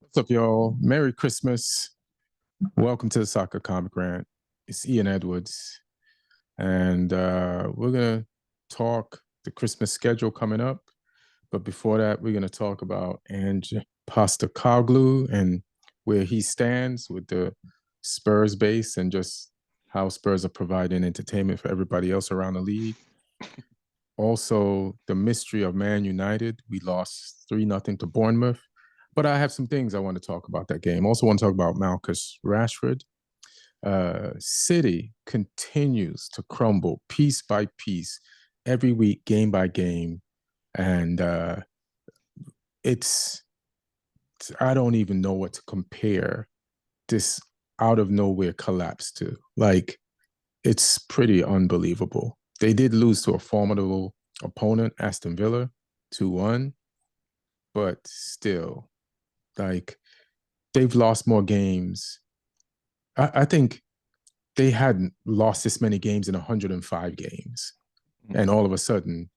What's up, y'all? Merry Christmas. Welcome to the Soccer Comic Rant. It's Ian Edwards. And we're going to talk the Christmas schedule coming up. But before that, we're going to talk about Ange Postecoglou and where he stands with the Spurs base and just how Spurs are providing entertainment for everybody else around the league. Also, the mystery of Man United. We lost 3-0 to Bournemouth. But I have some things I want to talk about that game. Also want to talk about Marcus Rashford. City continues to crumble piece by piece, every week, game by game. And I don't even know what to compare this out of nowhere collapse to. Like, it's pretty unbelievable. They did lose to a formidable opponent, Aston Villa, 2-1. But still, like, they've lost more games. I think they hadn't lost this many games in 105 games. And all of a sudden,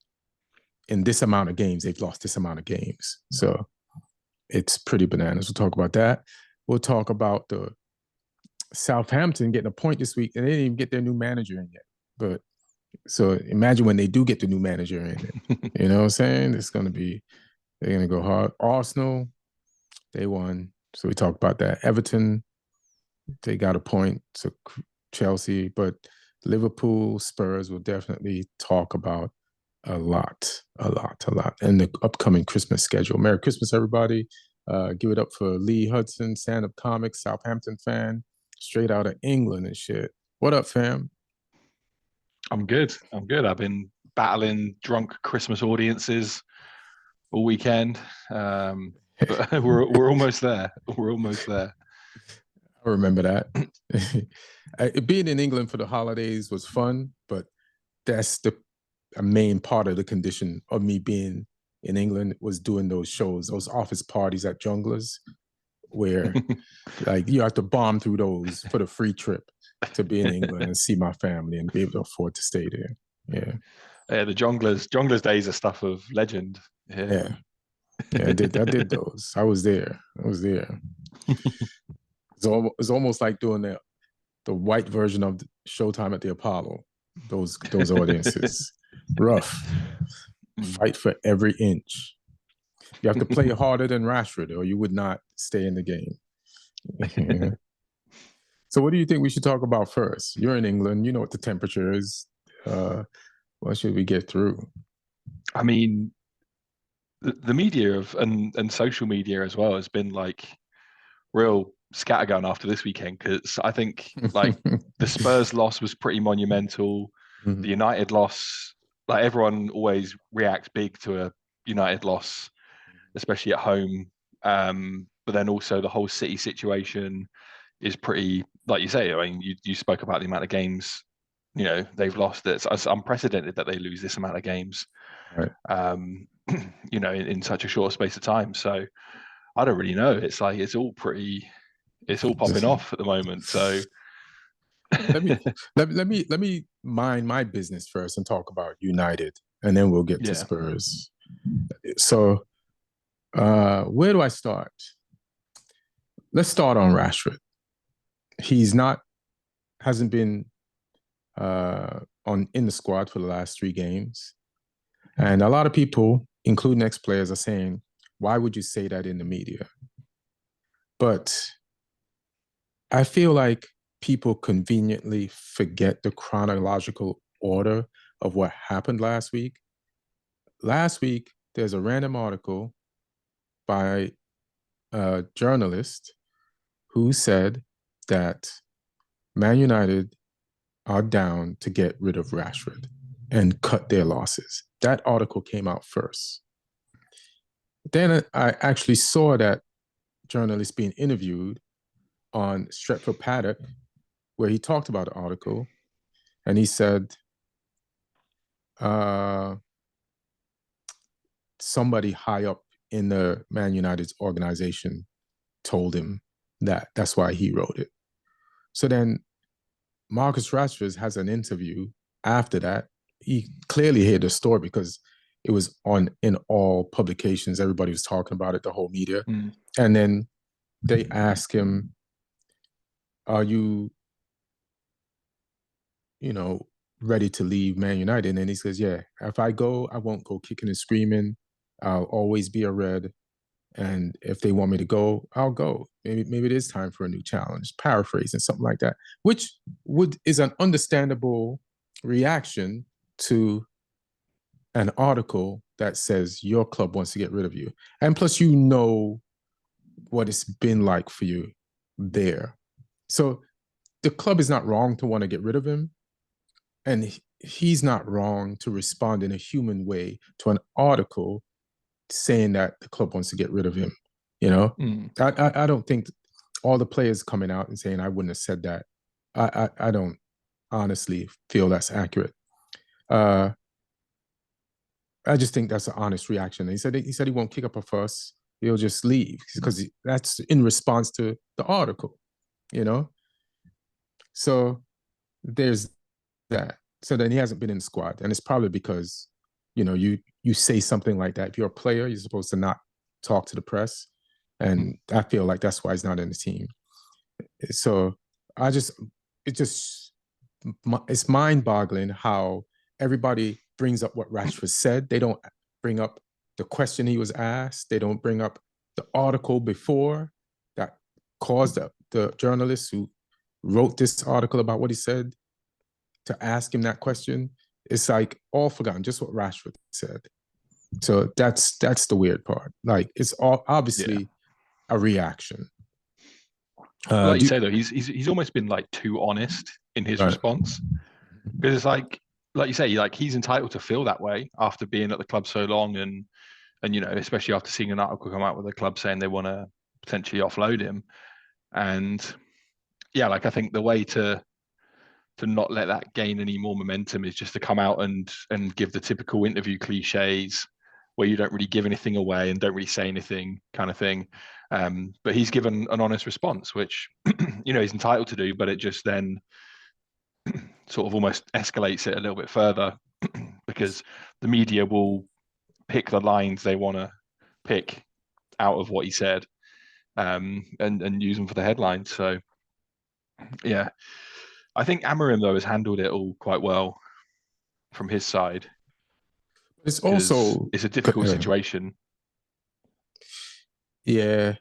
in this amount of games, they've lost this amount of games. So it's pretty bananas. We'll talk about that. We'll talk about the Southampton getting a point this week, and they didn't even get their new manager in yet. But so imagine when they do get the new manager in. You know what I'm saying? They're going to go hard. Arsenal, they won. So we talked about that. Everton, they got a point. So Chelsea, but Liverpool, Spurs will definitely talk about a lot. And the upcoming Christmas schedule. Merry Christmas, everybody. Give it up for Lee Hudson, stand-up comic, Southampton fan, straight out of England and shit. What up, fam? I'm good. I've been battling drunk Christmas audiences all weekend. But we're almost there. We're almost there. I remember that. Being in England for the holidays was fun, but that's the main part of the condition of me being in England was doing those shows, those office parties at Junglers, where like you have to bomb through those for the free trip to be in England and see my family and be able to afford to stay there. Yeah, the Jonglers days are stuff of legend. Yeah. I did those. I was there. It's almost like doing the white version of Showtime at the Apollo. Those audiences. Rough. Fight for every inch. You have to play harder than Rashford or you would not stay in the game. Yeah. So what do you think we should talk about first? You're in England. You know what the temperature is. What should we get through? I mean, the media and social media as well has been like real scattergun after this weekend, because I think like the Spurs loss was pretty monumental. Mhm. The United loss, like everyone always reacts big to a United loss, especially at home. But then also the whole City situation is pretty, like you say. I mean, you spoke about the amount of games, they've lost. It's unprecedented that they lose this amount of games, Right. in such a short space of time. So I don't really know. It's like it's all popping off at the moment. So let me let me mind my business first and talk about United, and then we'll get to yeah, Spurs. So, where do I start? Let's start on Rashford. He's not hasn't been in the squad for the last 3 games, and a lot of people, including ex-players, are saying, "Why would you say that in the media?" But I feel like people conveniently forget the chronological order of what happened last week. Last week, there's a random article by a journalist who said that Man United are down to get rid of Rashford and cut their losses. That article came out first. Then I actually saw that journalist being interviewed on Stretford Paddock, where he talked about the article, and he said, somebody high up in the Man United's organization told him that. That's why he wrote it. So then Marcus Rashford has an interview after that. He clearly heard the story because it was in all publications. Everybody was talking about it, the whole media. And then they ask him, "Are you, ready to leave Man United?" And he says, "Yeah, if I go, I won't go kicking and screaming. I'll always be a Red. And if they want me to go, I'll go. Maybe it is time for a new challenge." Paraphrasing something like that, which is an understandable reaction to an article that says your club wants to get rid of you. And plus, what it's been like for you there. So the club is not wrong to want to get rid of him. And he's not wrong to respond in a human way to an article saying that the club wants to get rid of him. I don't think all the players coming out and saying I wouldn't have said that. I don't honestly feel that's accurate. I just think that's an honest reaction. He said he won't kick up a fuss. He'll just leave because that's in response to the article, So there's that. So then he hasn't been in the squad, and it's probably because, you say something like that. If you're a player, you're supposed to not talk to the press, and I feel like that's why he's not in the team. So it's mind-boggling how everybody brings up what Rashford said. They don't bring up the question he was asked. They don't bring up the article before that caused the journalist who wrote this article about what he said to ask him that question. It's like all forgotten, just what Rashford said. So that's the weird part. Like, it's all obviously a reaction. Like you say though, he's almost been like too honest in his response, because it's like you say, like he's entitled to feel that way after being at the club so long, and especially after seeing an article come out with the club saying they want to potentially offload him. And like I think the way to not let that gain any more momentum is just to come out and give the typical interview cliches where you don't really give anything away and don't really say anything, kind of thing. But he's given an honest response, which he's entitled to do, but it just then sort of almost escalates it a little bit further because the media will pick the lines they want to pick out of what he said, and use them for the headlines. So yeah, I think Amorim though has handled it all quite well from his side. It's also it's a difficult situation. Yeah,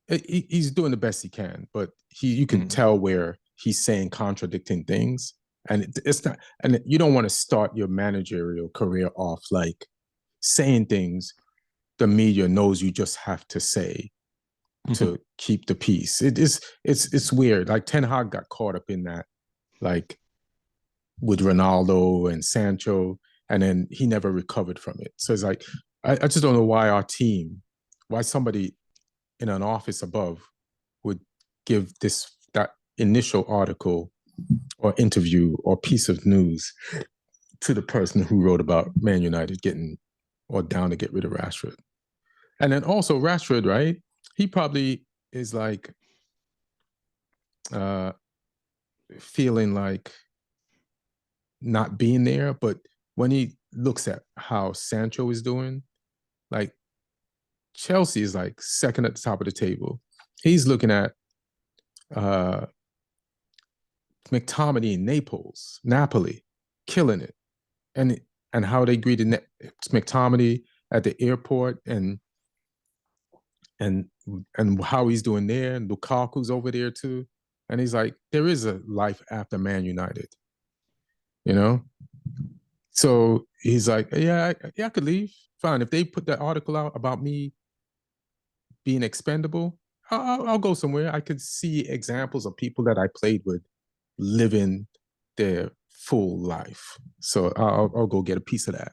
he's doing the best he can, but you can tell where he's saying contradicting things, and it's not. And you don't want to start your managerial career off like saying things the media knows you just have to say to keep the peace. It's weird. Like Ten Hag got caught up in that, like with Ronaldo and Sancho, and then he never recovered from it. So it's like I just don't know why somebody in an office above would give that initial article or interview or piece of news to the person who wrote about Man United getting or down to get rid of Rashford. And then also Rashford, right? He probably is like feeling like not being there, but when he looks at how Sancho is doing, like Chelsea is like second at the top of the table. He's looking at McTominay in Napoli, killing it, and how they greeted McTominay at the airport, and how he's doing there, and Lukaku's over there too, and he's like, there is a life after Man United, So he's like, yeah, I could leave. Fine. If they put that article out about me being expendable, I'll go somewhere. I could see examples of people that I played with living their full life. So I'll go get a piece of that.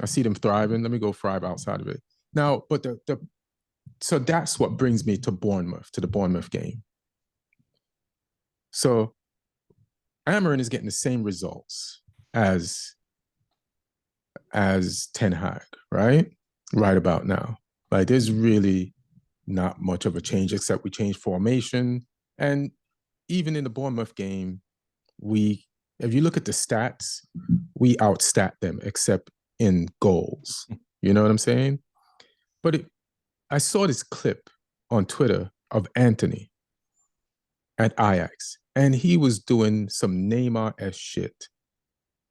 I see them thriving. Let me go thrive outside of it. Now, but so that's what brings me to the Bournemouth game. So Amorim is getting the same results as Ten Hag, right? Right about now. Like, there's really not much of a change, except we changed formation. And even in the Bournemouth game, if you look at the stats, we outstat them, except in goals. You know what I'm saying? But I saw this clip on Twitter of Anthony at Ajax, and he was doing some Neymar-esque shit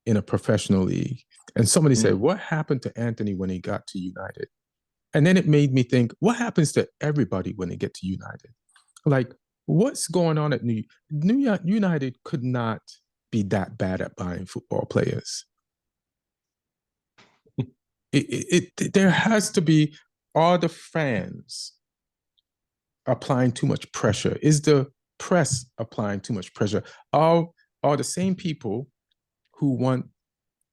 in a professional league. And somebody said, what happened to Anthony when he got to United? And then it made me think, what happens to everybody when they get to United? Like, what's going on at New United could not be that bad at buying football players. There has to be, are the fans applying too much pressure? Is the press applying too much pressure? Are the same people who want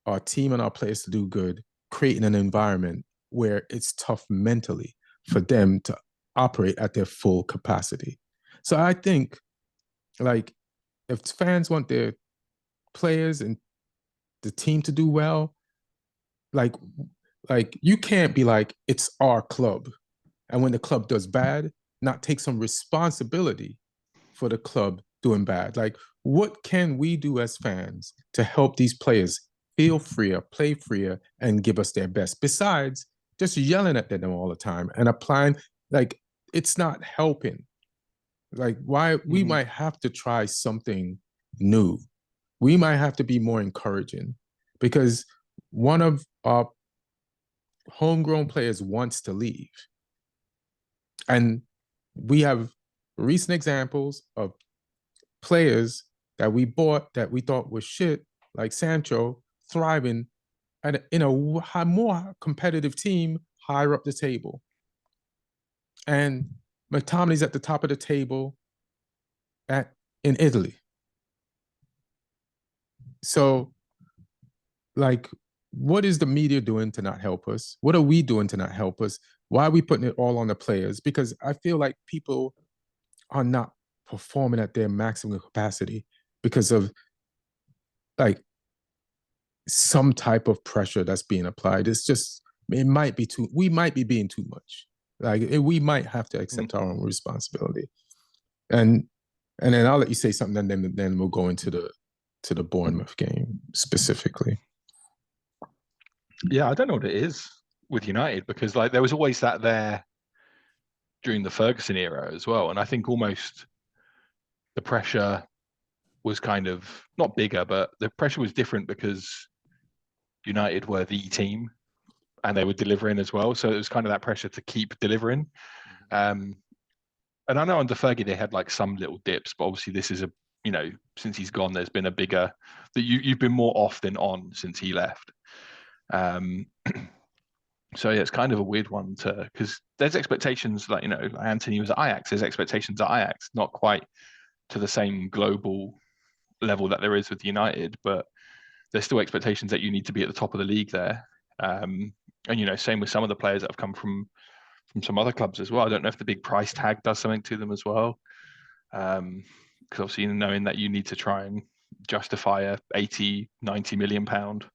our team and our players to do good creating an environment where it's tough mentally for them to operate at their full capacity? So I think, like, if fans want their players and the team to do well, like you can't be like, it's our club, and when the club does bad, not take some responsibility for the club doing bad. Like, what can we do as fans to help these players feel freer, play freer, and give us their best, besides just yelling at them all the time and applying? Like, it's not helping. Like, why we might have to try something new. We might have to be more encouraging, because one of our homegrown players wants to leave. And we have recent examples of players that we bought that we thought was shit, like Sancho, thriving in a more competitive team higher up the table. And McTominay's at the top of the table in Italy. So, like, what is the media doing to not help us? What are we doing to not help us? Why are we putting it all on the players? Because I feel like people are not performing at their maximum capacity because of, like, some type of pressure that's being applied. It's just, it might be we might be being too much. Like, we might have to accept our own responsibility. And then I'll let you say something, and then we'll go into the Bournemouth game specifically. Yeah, I don't know what it is with United, because like there was always that there during the Ferguson era as well, and I think almost the pressure was kind of not bigger, but the pressure was different because United were the team and they were delivering as well. So it was kind of that pressure to keep delivering. And I know under Fergie they had like some little dips, but obviously this is since he's gone, there's been a bigger that you've been more off than on since he left. So yeah, it's kind of a weird one because there's expectations, like, Anthony was at Ajax. There's expectations at Ajax, not quite to the same global level that there is with United, but there's still expectations that you need to be at the top of the league there. And same with some of the players that have come from some other clubs as well. I don't know if the big price tag does something to them as well. Because obviously knowing that you need to try and justify a 80, 90 million pound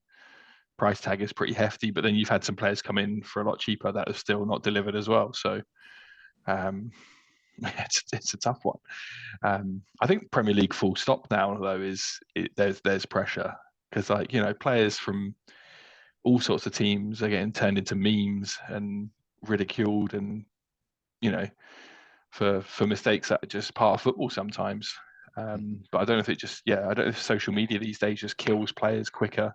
price tag is pretty hefty, but then you've had some players come in for a lot cheaper that have still not delivered as well. So it's a tough one. I think Premier League full stop now though there's pressure, because players from all sorts of teams are getting turned into memes and ridiculed, and for mistakes that are just part of football sometimes. But I don't know if I don't know if social media these days just kills players quicker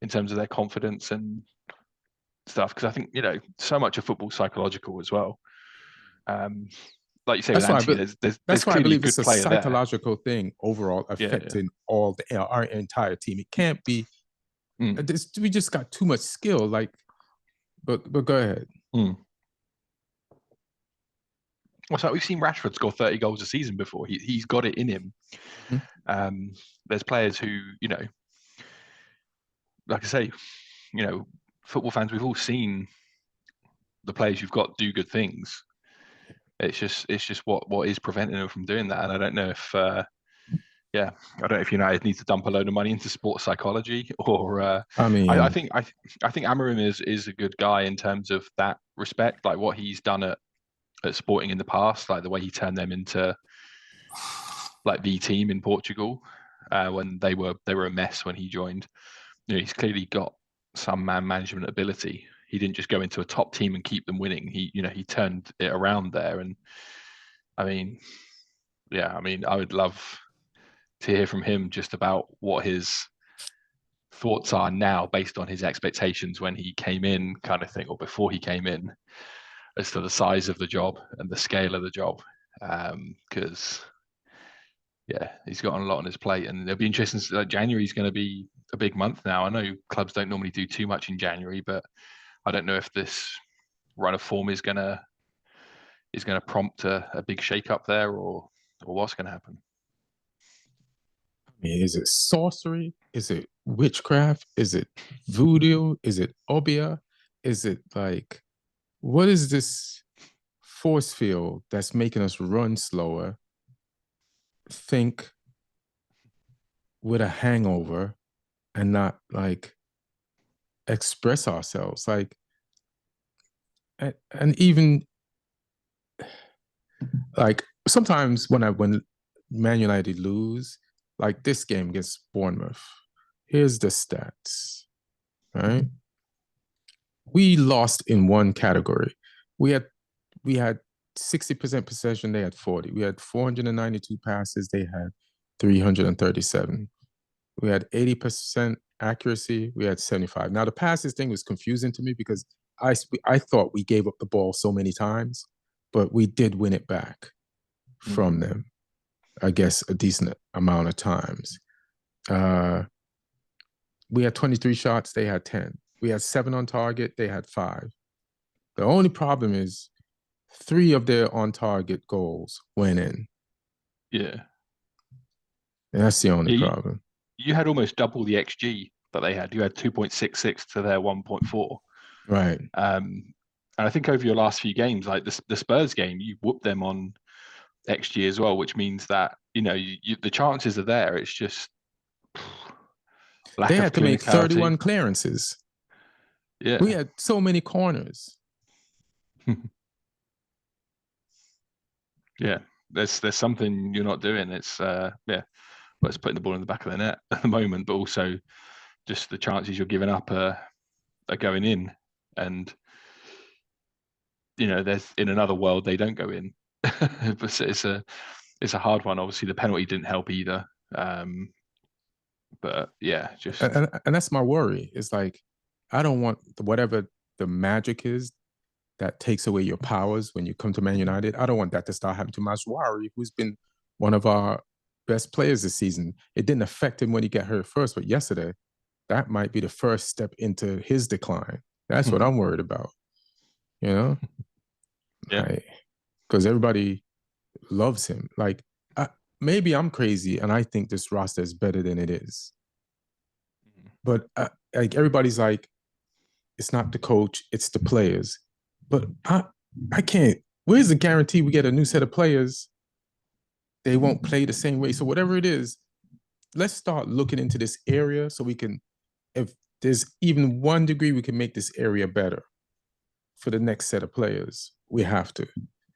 in terms of their confidence and stuff, because I think so much of football psychological as well. Like you say, That's with Anthony, there's why I clearly a believe good it's a player psychological thing overall affecting our entire team. It can't be. We just got too much skill. Like, but go ahead. Well, so we've seen Rashford score 30 goals a season before. He's got it in him. There's players who, like I say, football fans, we've all seen the players you've got do good things. It's just what is preventing them from doing that. And I don't know if I don't know if United need to dump a load of money into sports psychology, or I think Amarim is a good guy in terms of that respect, like what he's done at Sporting in the past, like the way he turned them into like the team in Portugal when they were a mess when he joined. He's clearly got some man management ability. He didn't just go into a top team and keep them winning. He turned it around there. And I mean, yeah, I mean, I would love to hear from him just about what his thoughts are now based on his expectations when he came in, kind of thing, or before he came in, as to the size of the job and the scale of the job. Because yeah, he's got a lot on his plate, and it'll be interesting. January is going to be a big month now. I know clubs don't normally do too much in January, but I don't know if this run of form is going to prompt a big shake up there, or what's going to happen. I mean, is it sorcery? Is it witchcraft? Is it voodoo? Is it obia? Is it like, what is this force field that's making us run slower, think with a hangover, and not like express ourselves? Like, and even like sometimes when Man United lose, like this game against Bournemouth, here's the stats, right? We lost in one category. We had 60% possession, they had 40. We had 492 passes, they had 337. We had 80% accuracy, we had 75. Now the passes thing was confusing to me because I thought we gave up the ball so many times, but we did win it back from them, I guess, a decent amount of times. We had 23 shots, they had 10. We had 7 on target, they had 5. The only problem is 3 of their on target goals went in. Yeah. And that's the only problem. You had almost double the XG that they had. You had 2.66 to their 1.4. Right. And I think over your last few games, like the Spurs game, you whooped them on XG as well, which means that, the chances are there. It's just lack they of had to make 31 clearances. Yeah. We had so many corners. Yeah. There's something you're not doing. It's well, it's putting the ball in the back of the net at the moment, but also just the chances you're giving up are going in. And there's in another world they don't go in. But it's a hard one. Obviously, the penalty didn't help either. But yeah, just and that's my worry. It's like I don't want whatever the magic is that takes away your powers when you come to Man United. I don't want that to start happening to Maswari, who's been one of our best players this season. It didn't affect him when he got hurt first, but yesterday, that might be the first step into his decline. That's what I'm worried about. Yeah. Because everybody loves him. Like, maybe I'm crazy and I think this roster is better than it is. But like everybody's like, it's not the coach, it's the players. But I can't. Where's the guarantee we get a new set of players? They won't play the same way. So whatever it is, let's start looking into this area so we can, if there's even 1 degree we can make this area better for the next set of players, we have to.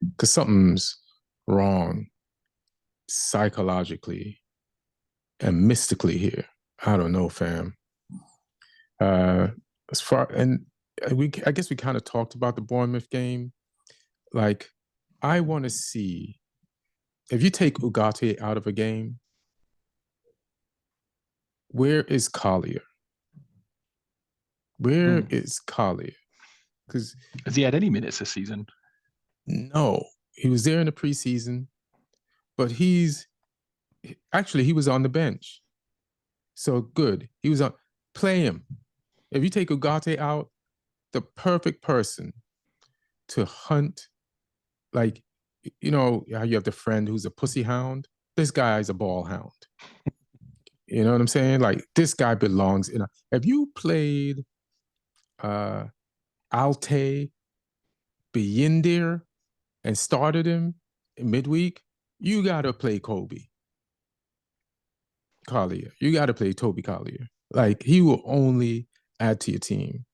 Because something's wrong psychologically and mystically here. I don't know, fam. As far and I guess we kind of talked about the Bournemouth game. Like, I want to see if you take Ugarte out of a game, where is Collier? Where is Collier? Because has he had any minutes this season? No, he was there in the preseason, but he was on the bench. So good. He was on. Play him. If you take Ugarte out, the perfect person to hunt, like, how you have the friend who's a pussy hound? This guy is a ball hound. You know what I'm saying? Like, this guy belongs in a. Have you played Alte Beyindir and started him in midweek? You got to play Collier. You got to play Toby Collier. Like, he will only add to your team.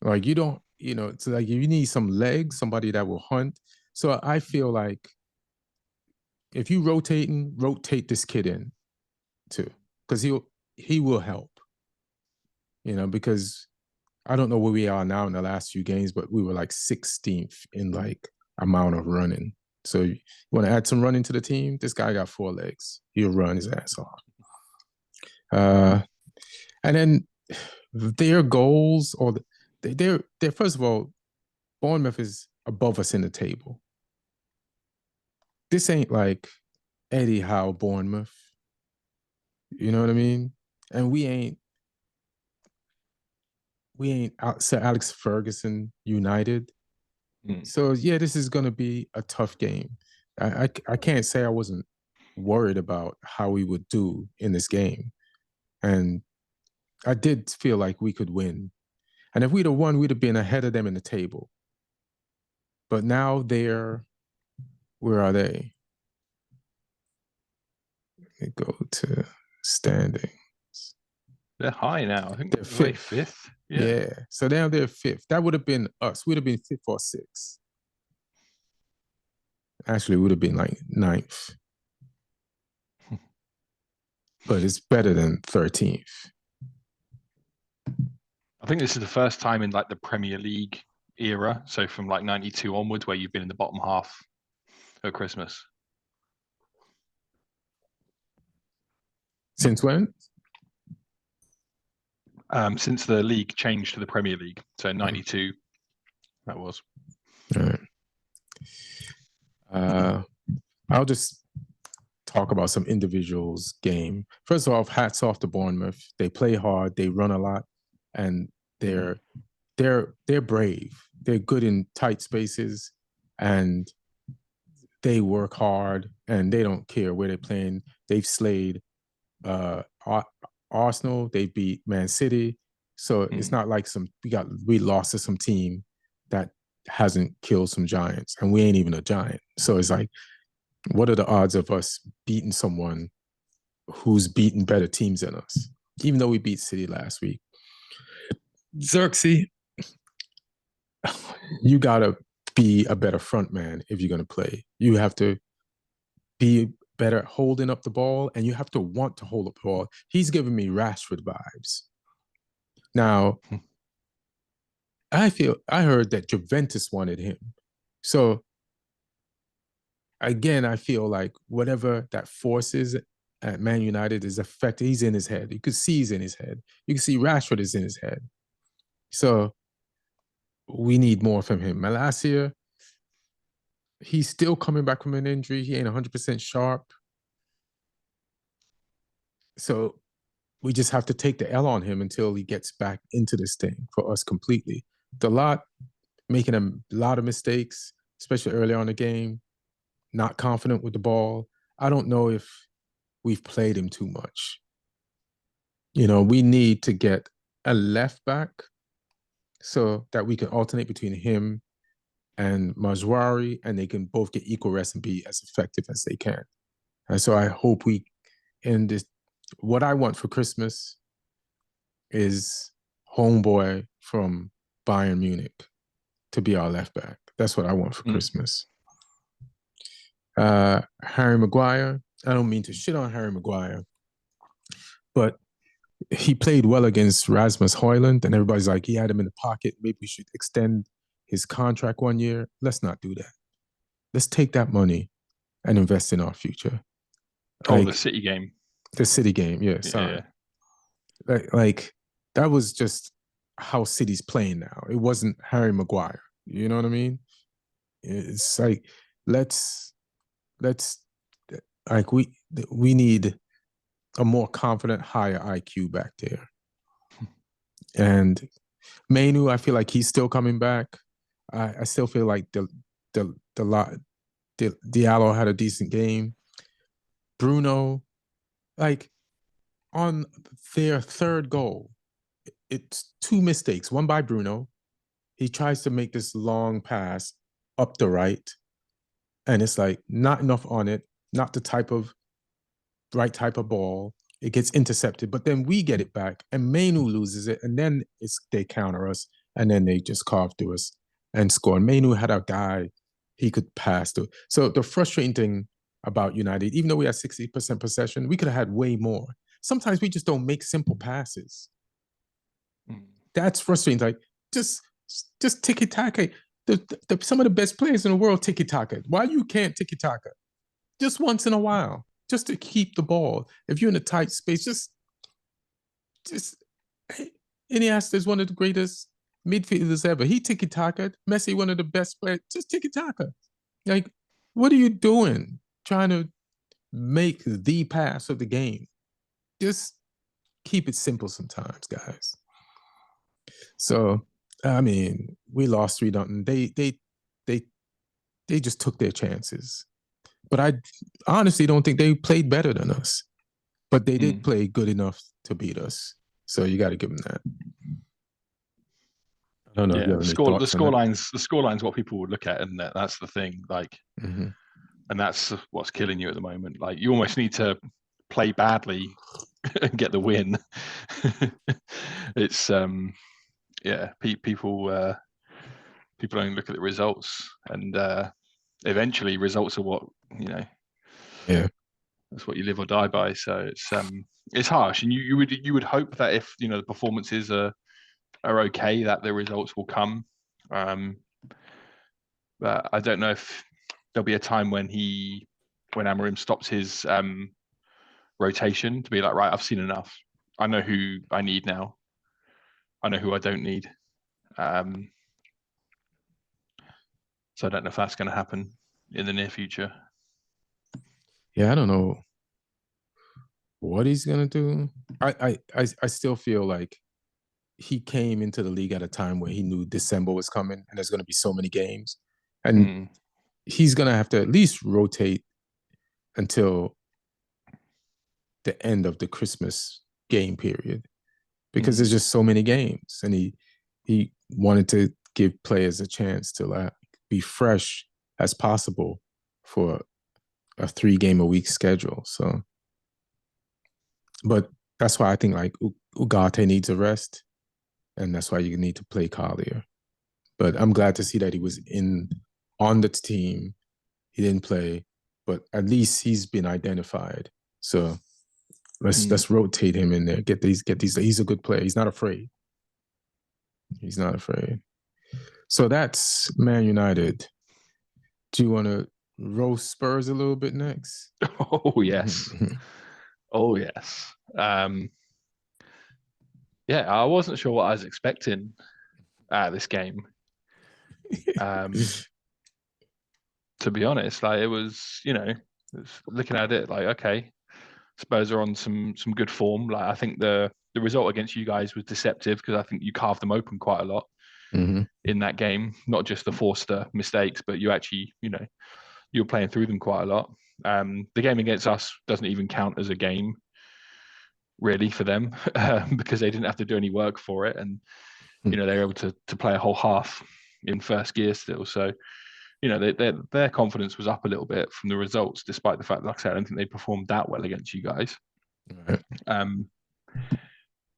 Like, you don't, it's like you need some legs, somebody that will hunt. So I feel like if you rotate this kid in too, because he will help. Because I don't know where we are now in the last few games, but we were like 16th in like amount of running. So you want to add some running to the team? This guy got 4 legs. He'll run his ass off. And then their goals, or they're first of all, Bournemouth is above us in the table. This ain't like Eddie Howe Bournemouth. You know what I mean? And we ain't Sir Alex Ferguson United. So yeah, this is gonna be a tough game. I can't say I wasn't worried about how we would do in this game, and I did feel like we could win. And if we'd have won, we'd have been ahead of them in the table. But now where are they? Let me go to standing. They're high now. I think they're fifth. Yeah. So now they're 5th. That would have been us. We'd have been 5th or 6th. Actually, it would have been like 9th. But it's better than 13th. I think this is the first time in like the Premier League era, so from like 92 onwards, where you've been in the bottom half at Christmas. Since when? Since the league changed to the Premier League. So 92, that was. All right. I'll just talk about some individuals' game. First of all, hats off to Bournemouth. They play hard, they run a lot, and they're brave. They're good in tight spaces, and they work hard, and they don't care where they're playing. They've slayed Arsenal. They beat Man City. So it's not like we lost to some team that hasn't killed some giants, and we ain't even a giant. So it's like, what are the odds of us beating someone who's beaten better teams than us? Even though we beat City last week. Xerxes, you gotta be a better front man if you're gonna play. You have to be better holding up the ball, and you have to want to hold up the ball. He's giving me Rashford vibes. Now, I heard that Juventus wanted him. So again, I feel like whatever that force is at Man United is affected. He's in his head. You could see he's in his head. You can see Rashford is in his head. So we need more from him. Malacia, he's still coming back from an injury. He ain't 100% sharp. So we just have to take the L on him until he gets back into this thing for us completely. Dalot making a lot of mistakes, especially early on in the game, not confident with the ball. I don't know if we've played him too much. You know, we need to get a left back so that we can alternate between him and Majwari, and they can both get equal rest and be as effective as they can. And so I hope we end this. What I want for Christmas is homeboy from Bayern Munich to be our left back. That's what I want for Christmas. Harry Maguire, I don't mean to shit on Harry Maguire, but he played well against Rasmus Højlund, and everybody's like, he had him in the pocket. Maybe we should extend his contract 1 year. Let's not do that. Let's take that money and invest in our future. The City game. The City game, yeah, sorry. Yeah. Like, that was just how City's playing now. It wasn't Harry Maguire. You know what I mean? It's like, let's like we need a more confident, higher IQ back there. And Mainu, I feel like he's still coming back. I still feel like Diallo had a decent game. Bruno, like on their third goal, it's 2 mistakes. One by Bruno. He tries to make this long pass up the right, and it's like not enough on it, not the right type of ball. It gets intercepted, but then we get it back, and Mainu loses it, and then they counter us, and then they just carve through us and score. And Mainu had a guy he could pass to. So the frustrating thing about United, even though we had 60% possession, we could have had way more. Sometimes we just don't make simple passes. That's frustrating. Like just tiki taka. Some of the best players in the world tiki taka. Why you can't tiki taka? Just once in a while, just to keep the ball. If you're in a tight space, just Iniesta is one of the greatest midfielders ever. He tiki taka. Messi, one of the best players. Just tiki taka. Like, what are you doing? Trying to make the pass of the game. Just keep it simple sometimes, guys. So, I mean, we lost 3-0. They just took their chances. But I honestly don't think they played better than us. But they did play good enough to beat us. So you got to give them that. I don't know if you have any thoughts on that. The scoreline's what people would look at, and that's the thing. Like, and that's what's killing you at the moment. Like, you almost need to play badly and get the win. It's people only look at the results, and eventually results are what Yeah. that's what you live or die by. So it's harsh, and you would hope that if the performances are okay, that the results will come. But I don't know if there'll be a time when Amorim stops his rotation to be like, right, I've seen enough. I know who I need now. I know who I don't need. So I don't know if that's going to happen in the near future. Yeah, I don't know what he's gonna do. I still feel like he came into the league at a time where he knew December was coming and there's gonna be so many games, and he's gonna have to at least rotate until the end of the Christmas game period because there's just so many games, and he wanted to give players a chance to like be fresh as possible for a 3-game-a-week schedule. So, but that's why I think like Ugarte needs a rest, and that's why you need to play Collier. But I'm glad to see that he was on the team. He didn't play, but at least he's been identified. So let's rotate him in there. Get these. He's a good player. He's not afraid. He's not afraid. So that's Man United. Do you want to roast Spurs a little bit next? Oh yes. Oh yes. Yeah, I wasn't sure what I was expecting out of this game. To be honest, like it was, looking at it like, okay, Spurs are on some good form. Like I think the result against you guys was deceptive because I think you carved them open quite a lot in that game. Not just the Forster mistakes, but you actually, you were playing through them quite a lot. The game against us doesn't even count as a game, really, for them because they didn't have to do any work for it, and they were able to play a whole half in first gear still. So their confidence was up a little bit from the results, despite the fact that, like I said, I don't think they performed that well against you guys. Right.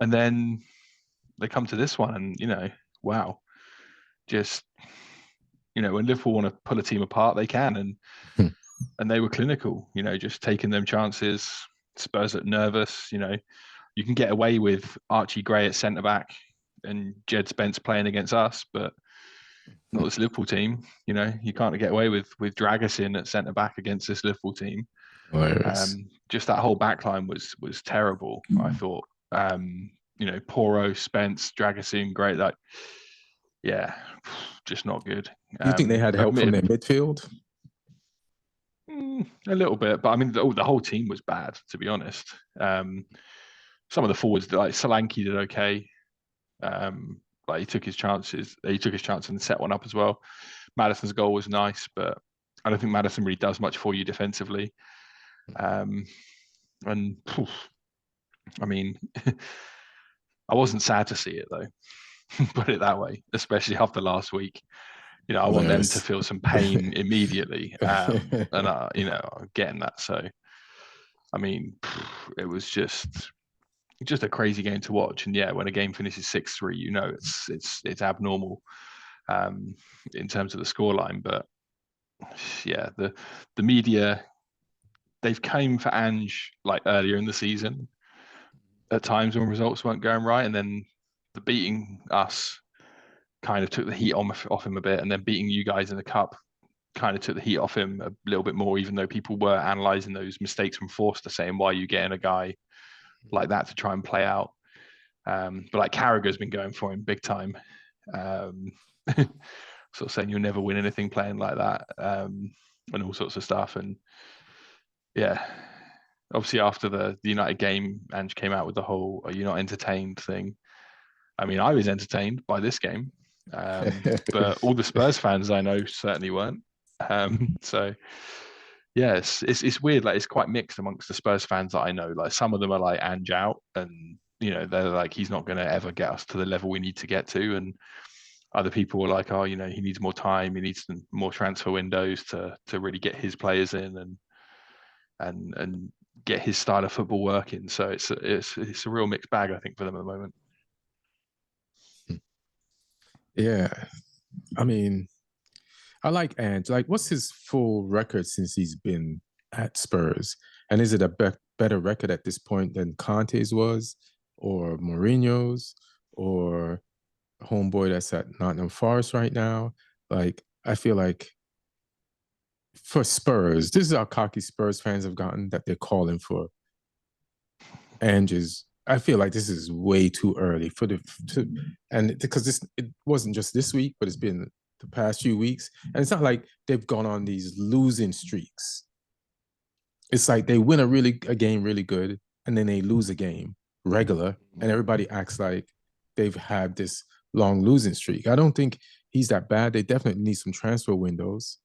And then they come to this one, and wow, just when Liverpool want to pull a team apart, they can, and they were clinical. Just taking them chances. Spurs look nervous. You can get away with Archie Gray at centre back and Jed Spence playing against us, but not this Liverpool team. You can't get away with Dragusin at centre back against this Liverpool team. Just that whole back line was terrible. I thought. Poro, Spence, Dragusin, great. Like, yeah, just not good. You think they had help from their midfield? A little bit, but I mean, the whole team was bad, to be honest. Some of the forwards, like Solanke, did okay. Like he took his chances. He took his chance and set one up as well. Maddison's goal was nice, but I don't think Maddison really does much for you defensively. And I mean, I wasn't sad to see it though. Put it that way, especially after last week. I want them to feel some pain immediately, and getting that. So, I mean, it was just a crazy game to watch. And yeah, when a game finishes 6-3, it's abnormal in terms of the scoreline. But yeah, the media, they've came for Ange like earlier in the season at times when results weren't going right, and then the beating us kind of took the heat off him a bit, and then beating you guys in the cup kind of took the heat off him a little bit more, even though people were analysing those mistakes from Forster, saying, why are you getting a guy like that to try and play out? But like Carragher's been going for him big time. Sort of saying you'll never win anything playing like that, and all sorts of stuff. And yeah, obviously after the United game, Ange came out with the whole "are you not entertained" thing. I mean, I was entertained by this game, but all the Spurs fans I know certainly weren't. So yeah, it's weird. Like, it's quite mixed amongst the Spurs fans that I know. Like, some of them are like Ange out, and they're like, he's not going to ever get us to the level we need to get to. And other people are like, oh, he needs more time, he needs more transfer windows to really get his players in and get his style of football working. So it's a real mixed bag, I think, for them at the moment. Yeah, I mean, I like Ange. Like, what's his full record since he's been at Spurs? And is it a better record at this point than Conte's was, or Mourinho's, or homeboy that's at Nottingham Forest right now? Like, I feel like for Spurs, this is how cocky Spurs fans have gotten, that they're calling for Ange's. I feel like this is way too early and because it wasn't just this week, but it's been the past few weeks, and it's not like they've gone on these losing streaks. It's like they win a game really good, and then they lose a game regular, and everybody acts like they've had this long losing streak. I don't think he's that bad. They definitely need some transfer windows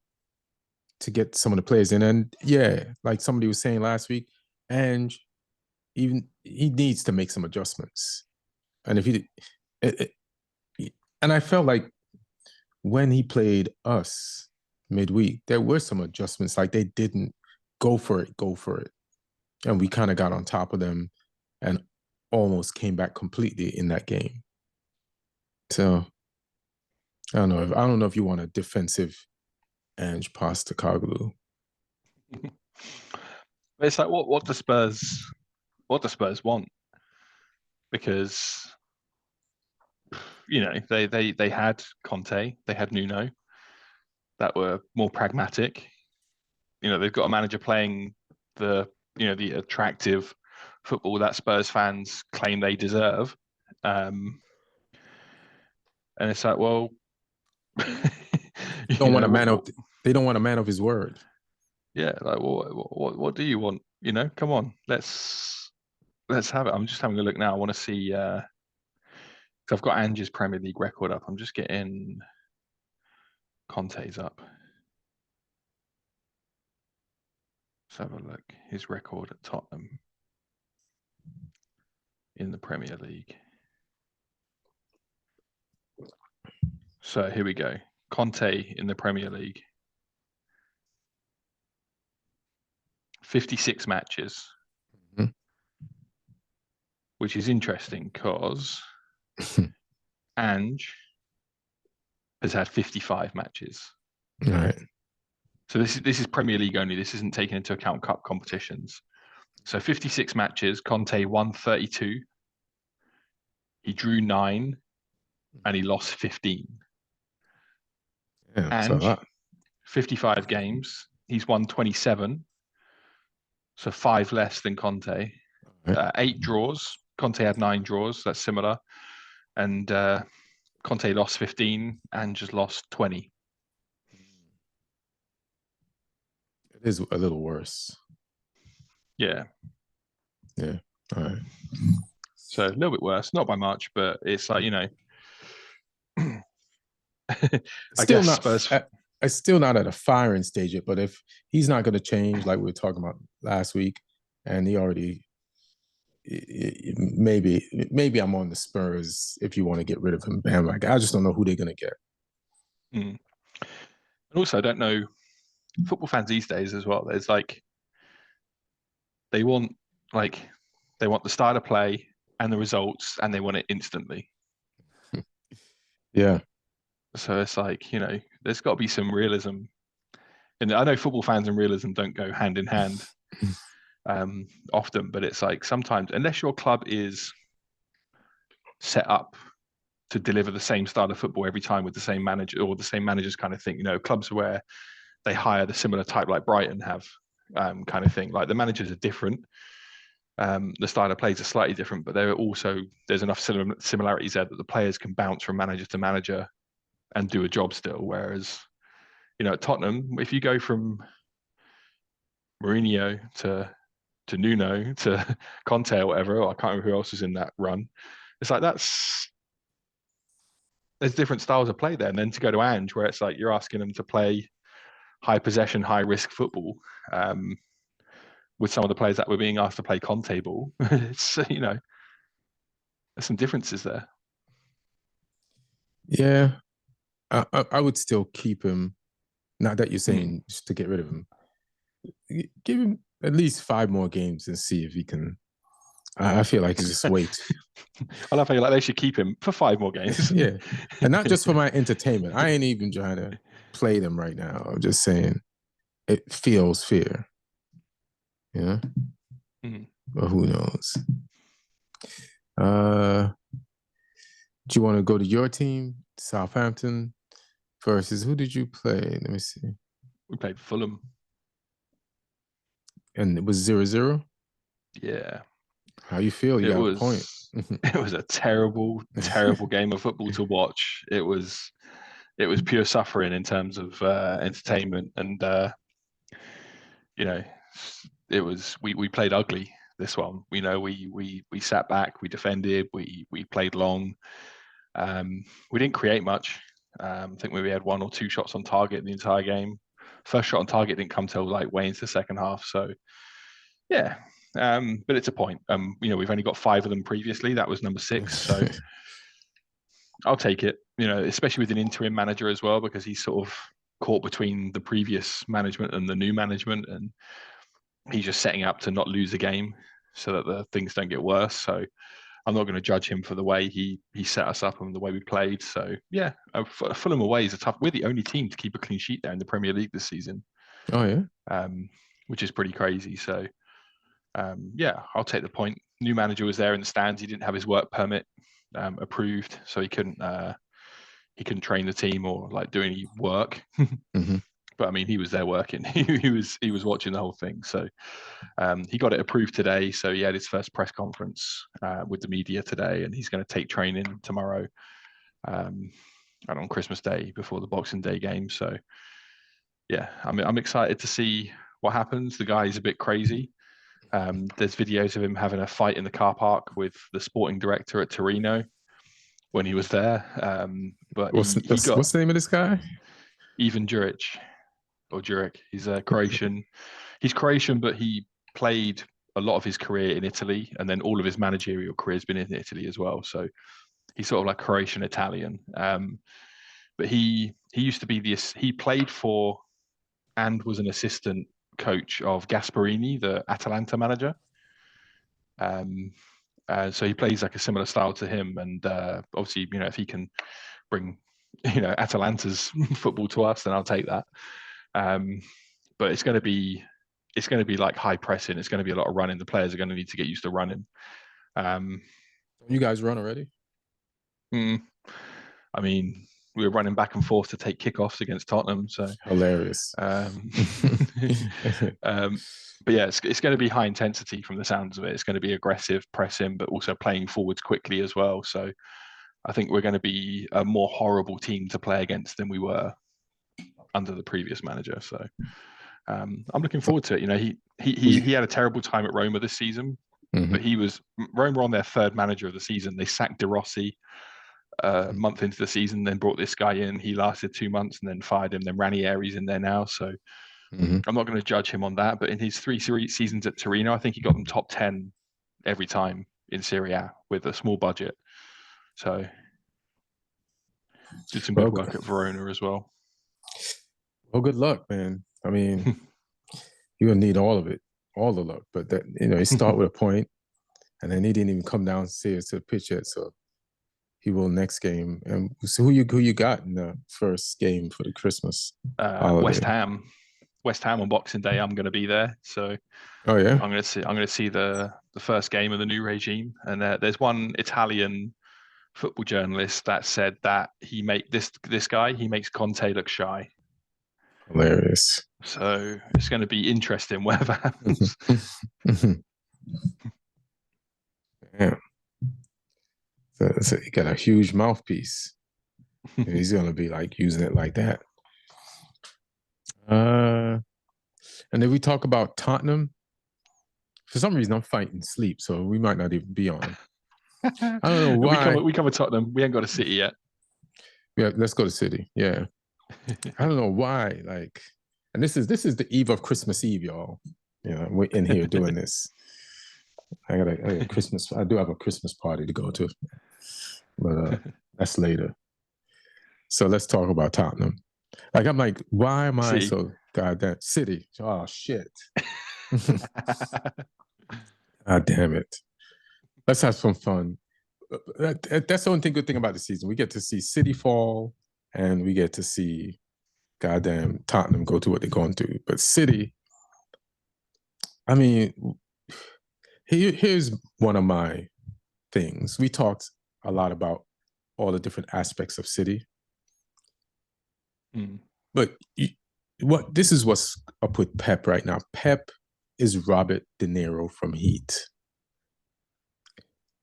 to get some of the players in. And yeah, like somebody was saying last week, and even he needs to make some adjustments. And if and I felt like when he played us midweek, there were some adjustments. Like, they didn't go for it. And we kind of got on top of them and almost came back completely in that game. So I don't know if you want a defensive Ange Postecoglou. It's like what the Spurs want, because they had Conte, they had Nuno, that were more pragmatic. They've got a manager playing the attractive football that Spurs fans claim they deserve. And it's like, well, they don't want a man of his word. Yeah, like, what do you want? Come on, let's have it. I'm just having a look now. I want to see. Because I've got Ange's Premier League record up. I'm just getting Conte's up. Let's have a look. His record at Tottenham in the Premier League. So here we go. Conte in the Premier League. 56 matches. Mm-hmm. Which is interesting because Ange has had 55 matches. Right. So this is Premier League only. This isn't taking into account cup competitions. So 56 matches. Conte won 32. He drew 9, and he lost 15. Yeah, Ange, 55 games. He's won 27. So 5 less than Conte. Right. 8 draws. Conte had 9 draws. That's similar. And Conte lost 15 and just lost 20. It is a little worse. Yeah. Yeah. All right. So a little bit worse, not by much, but it's like, It's still not at a firing stage yet, but if he's not going to change, like we were talking about last week, and he already, maybe I'm on the Spurs if you want to get rid of him. Bam, like, I just don't know who they're going to get. And also, I don't know, football fans these days as well, there's like, they want the style of play and the results, and they want it instantly. Yeah. So it's like, there's got to be some realism. And I know football fans and realism don't go hand in hand often, but it's like sometimes, unless your club is set up to deliver the same style of football every time with the same manager or the same managers kind of thing. You know, clubs where they hire the similar type like Brighton have, kind of thing. Like the managers are different. The style of plays are slightly different, but there's enough similarities there that the players can bounce from manager to manager and do a job still. Whereas, you know, at Tottenham, if you go from Mourinho to Nuno to Conte or whatever, or I can't remember who else was in that run. It's like there's different styles of play there. And then to go to Ange, where it's like you're asking them to play high possession, high risk football, with some of the players that were being asked to play Conte ball. It's, you know, there's some differences there. Yeah, I would still keep him. Not that you're saying just to get rid of him. Give him at least 5 more games and see if he can. I feel like just wait. I love how you're like, they should keep him for 5 more games. Yeah, and not just for my entertainment. I ain't even trying to play them right now. I'm just saying it feels fair. Yeah, but who knows? Do you want to go to your team, Southampton, versus who did you play? Let me see. We played Fulham. And it was 0-0? Yeah. How you feel? You got a point. It was a terrible, terrible game of football to watch. It was pure suffering in terms of entertainment, and you know, we played ugly this one. You know, we sat back, we defended, we played long. We didn't create much. I think we had 1 or 2 shots on target in the entire game. First shot on target didn't come till like way into the second half. So yeah, but it's a point. You know, we've only got 5 of them previously. That was number 6. So I'll take it. You know, especially with an interim manager as well, because he's sort of caught between the previous management and the new management, and he's just setting up to not lose the game so that the things don't get worse. So I'm not going to judge him for the way he set us up and the way we played. So yeah, Fulham away is a tough. We're the only team to keep a clean sheet there in the Premier League this season. Oh yeah, which is pretty crazy. So yeah, I'll take the point. New manager was there in the stands. He didn't have his work permit approved, so he couldn't train the team or like do any work. But I mean, he was there working. he was watching the whole thing. So he got it approved today. So he had his first press conference with the media today, and he's going to take training tomorrow and on Christmas Day before the Boxing Day game. So yeah, I'm excited to see what happens. The guy's a bit crazy. There's videos of him having a fight in the car park with the sporting director at Torino when he was there. But what's the name of this guy? Ivan Juric. Or Juric. He's a Croatian. He's Croatian, but he played a lot of his career in Italy, and then all of his managerial career has been in Italy as well. So he's sort of like Croatian Italian. But he used to be he played for and was an assistant coach of Gasperini, the Atalanta manager. So he plays like a similar style to him, and obviously, you know, if he can bring, you know, Atalanta's football to us, then I'll take that. But it's going to be like high pressing. It's going to be a lot of running. The players are going to need to get used to running. You guys run already? I mean, we were running back and forth to take kickoffs against Tottenham. So hilarious. But yeah, it's going to be high intensity from the sounds of it. It's going to be aggressive pressing, but also playing forwards quickly as well. So I think we're going to be a more horrible team to play against than we were under the previous manager. So I'm looking forward to it. You know, he had a terrible time at Roma this season, but Roma were on their 3rd manager of the season. They sacked De Rossi a month into the season, then brought this guy in. He lasted 2 months and then fired him. Then Ranieri's in there now. So I'm not going to judge him on that. But in his 3 seasons at Torino, I think he got them top 10 every time in Serie A with a small budget. So did some good work at Verona as well. Well, good luck, man. I mean, you're gonna need all of it, all the luck. But that, you know, he start with a point, and then he didn't even come downstairs to the pitch yet. So he will next game. And so who you got in the first game for the Christmas holiday? West Ham on Boxing Day. I'm going to be there. So oh yeah, I'm going to see the first game of the new regime. And there's one Italian football journalist that said that he makes Conte look shy. Hilarious. So it's going to be interesting whatever happens. Yeah. So he got a huge mouthpiece. And he's gonna be like using it like that. And then we talk about Tottenham. For some reason, I'm fighting sleep, so we might not even be on. I don't know why. We cover Tottenham. We ain't got a City yet. Yeah, let's go to City. Yeah. I don't know why. Like, and this is the eve of Christmas Eve, y'all. You know, we're in here doing this. I got a Christmas. I do have a Christmas party to go to, but that's later. So let's talk about Tottenham. Like, I'm like, why am I so goddamn City? Oh shit! God damn it! Let's have some fun. That's the only good thing about the season. We get to see City fall, and we get to see goddamn Tottenham go through what they're going through. But City, I mean, here's one of my things. We talked a lot about all the different aspects of City. But this is what's up with Pep right now. Pep is Robert De Niro from Heat.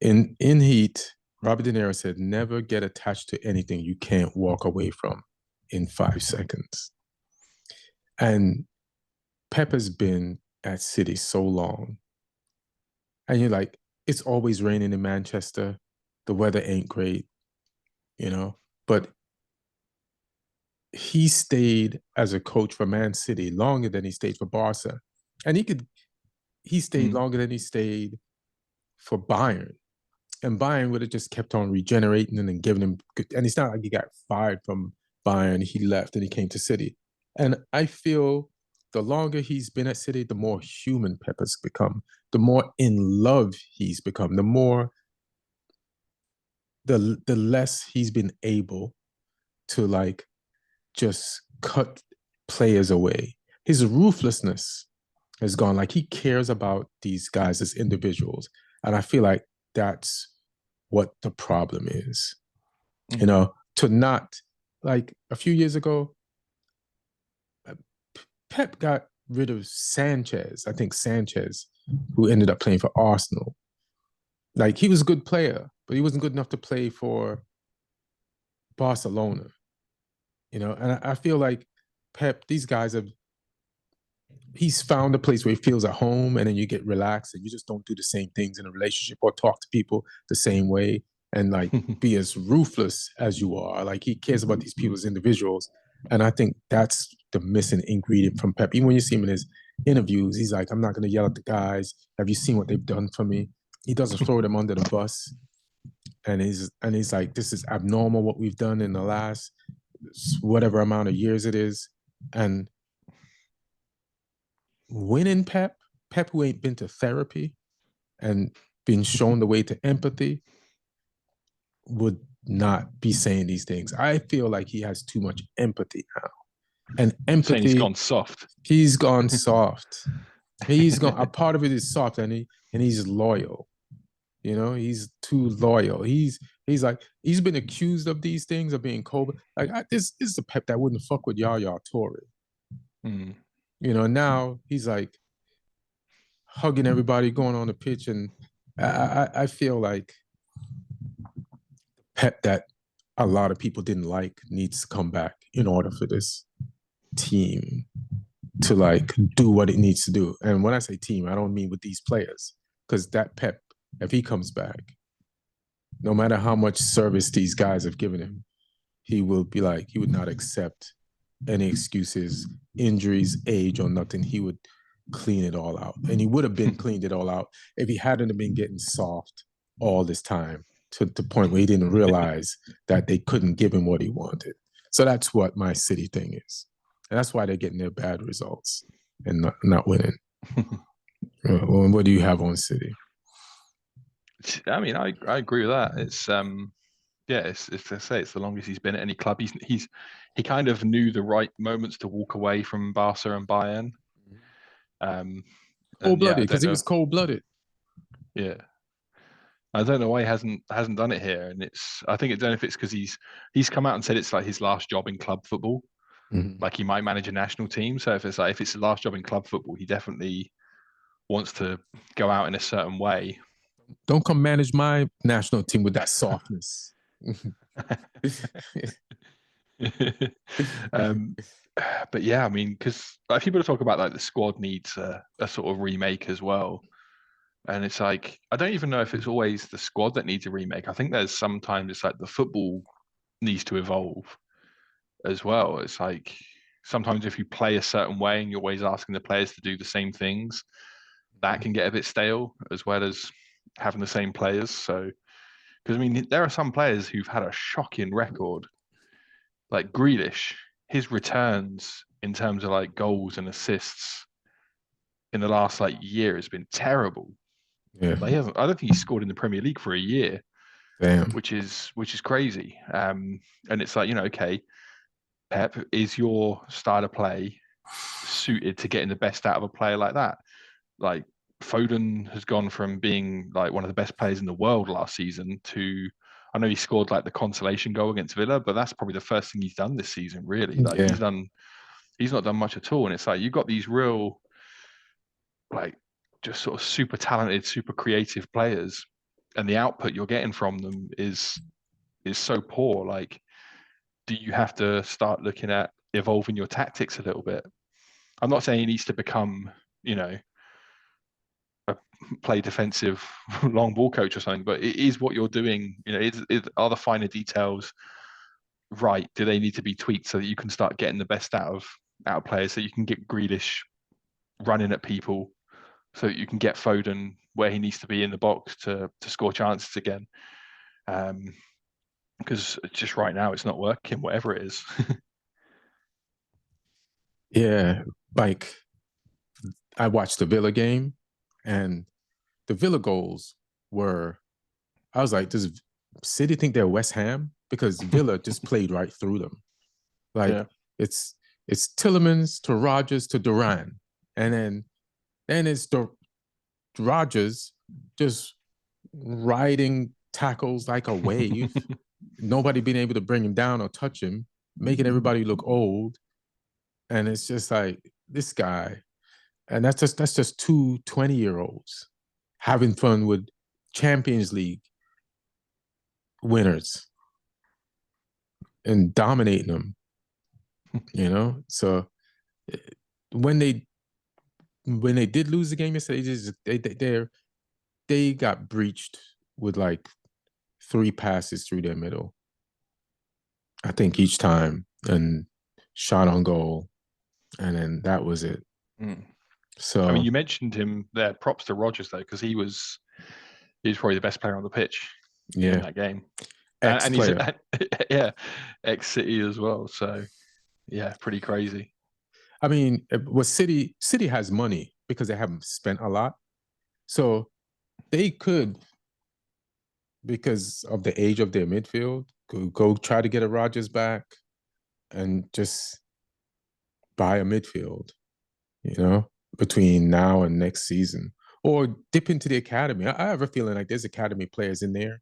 In Heat, Robert De Niro said, never get attached to anything you can't walk away from in 5 seconds. And Pep has been at City so long. And you're like, it's always raining in Manchester. The weather ain't great, you know? But he stayed as a coach for Man City longer than he stayed for Barca. And he stayed longer than he stayed for Bayern. And Bayern would have just kept on regenerating and giving him good. And it's not like he got fired from Bayern. He left and he came to City. And I feel the longer he's been at City, the more human Pep has become, the more in love he's become, the less he's been able to like just cut players away. His ruthlessness has gone. Like, he cares about these guys as individuals. And I feel like that's what the problem is. You know, to not, like, a few years ago, Pep got rid of Sanchez, I think Sanchez, who ended up playing for Arsenal. Like, he was a good player, but he wasn't good enough to play for Barcelona. You know, and I feel like Pep, these guys he's found a place where he feels at home, and then you get relaxed and you just don't do the same things in a relationship or talk to people the same way and like be as ruthless as you are. Like, he cares about these people as individuals. And I think that's the missing ingredient from Pep. Even when you see him in his interviews, he's like, I'm not going to yell at the guys. Have you seen what they've done for me? He doesn't throw them under the bus. And he's like, this is abnormal what we've done in the last whatever amount of years it is. And winning Pep who ain't been to therapy and been shown the way to empathy, would not be saying these things. I feel like he has too much empathy now. And empathy, he's gone soft. He's gone soft. He's gone. A part of it is soft, and he's loyal. You know, he's too loyal. He's like, he's been accused of these things, of being cold. Like, this is the Pep that wouldn't fuck with Yaya Toure. You know, now he's like hugging everybody, going on the pitch, and I feel like Pep that a lot of people didn't like needs to come back in order for this team to like do what it needs to do. And when I say team, I don't mean with these players, because that Pep, if he comes back, no matter how much service these guys have given him, he will be like, he would not accept any excuses, injuries, age, or nothing. He would clean it all out. And he would have been cleaned it all out if he hadn't been getting soft all this time, to the point where he didn't realize that they couldn't give him what he wanted. So that's what my City thing is. And that's why they're getting their bad results and not winning. What do you have on City? I mean, I agree with that. It's it's I say, it's the longest he's been at any club. He kind of knew the right moments to walk away from Barca and Bayern. Cold-blooded, because he was cold-blooded. Yeah. I don't know why he hasn't done it here, and I think I don't know if it's because he's come out and said it's like his last job in club football. Mhm. Like he might manage a national team, so if it's his last job in club football, he definitely wants to go out in a certain way. Don't come manage my national team with that softness. um, but yeah, I mean, because like people talk about like the squad needs a sort of remake as well, and it's like I don't even know if it's always the squad that needs a remake. I think there's sometimes it's like the football needs to evolve as well. It's like sometimes if you play a certain way and you're always asking the players to do the same things, that can get a bit stale as well as having the same players. So, because I mean, there are some players who've had a shocking record, like Grealish, his returns in terms of like goals and assists in the last like year has been terrible. Yeah, Like he hasn't, I don't think he's scored in the Premier League for a year, damn. which is crazy. And it's like, okay, Pep, is your style of play suited to getting the best out of a player like that? Like Foden has gone from being like one of the best players in the world last season to I know he scored like the consolation goal against Villa, but that's probably the first thing he's done this season, really. Like Yeah, he's not done much at all. And it's like you've got these real like just sort of super talented, super creative players, and the output you're getting from them is so poor. Like, do you have to start looking at evolving your tactics a little bit? I'm not saying he needs to become, you know, a play defensive long ball coach or something, but it is what you're doing. Are the finer details right? Do they need to be tweaked so that you can start getting the best out of players, so you can get Grealish running at people, so that you can get Foden where he needs to be in the box to score chances again. Because just right now it's not working, whatever it is. yeah. Like I watched the Villa game, and the Villa goals were. I was like, does City think they're West Ham? Because Villa just played right through them. Like Yeah. it's it's Tillemans to Rogers to Duran, and then it's the Rogers just riding tackles like a wave. Nobody being able to bring him down or touch him, making everybody look old. And it's just like this guy, and that's just two 20-year-olds having fun with Champions League winners and dominating them. So eh, when they did lose the game yesterday, they got breached with like 3 passes through their middle, I think, each time, and shot on goal, and then that was it. Mm. I mean, So you mentioned him there. Props to Rogers though, because he was probably the best player on the pitch in yeah, that game, ex and he's player. yeah, ex City as well. So yeah, pretty crazy. I mean, was City has money because they haven't spent a lot, so they could, because of the age of their midfield, go try to get a Rogers back and just buy a midfield, you know, between now and next season, or dip into the academy. I have a feeling like there's academy players in there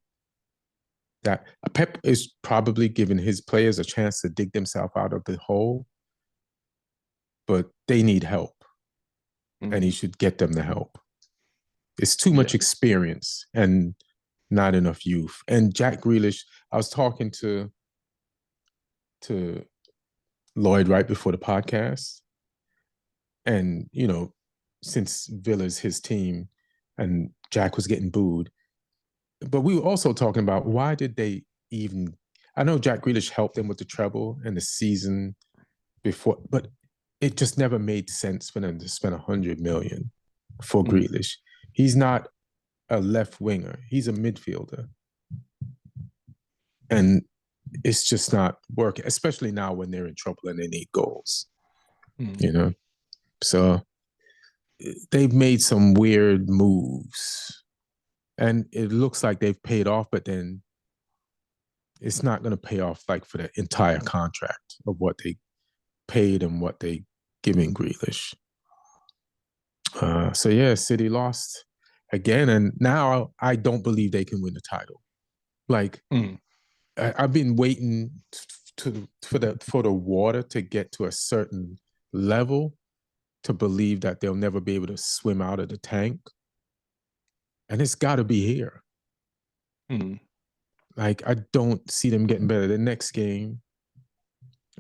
that Pep is probably giving his players a chance to dig themselves out of the hole, but they need help, and he Mm. should get them the help. It's too Yeah. much experience and not enough youth. And Jack Grealish, I was talking to Lloyd right before the podcast, and since Villa's his team, and Jack was getting booed, but we were also talking about why did they even. I know Jack Grealish helped them with the treble and the season before, but it just never made sense for them to spend 100 million for Mm. Grealish. He's not a left winger; he's a midfielder, and it's just not working. Especially now when they're in trouble and they need goals. Mm. You know, so they've made some weird moves, and it looks like they've paid off, but then it's not going to pay off like for the entire contract of what they paid and what they giving Grealish. So yeah, City lost. again, and now I don't believe they can win the title. Like I've been waiting for the water to get to a certain level to believe that they'll never be able to swim out of the tank, and it's got to be here. Like I don't see them getting better. The next game,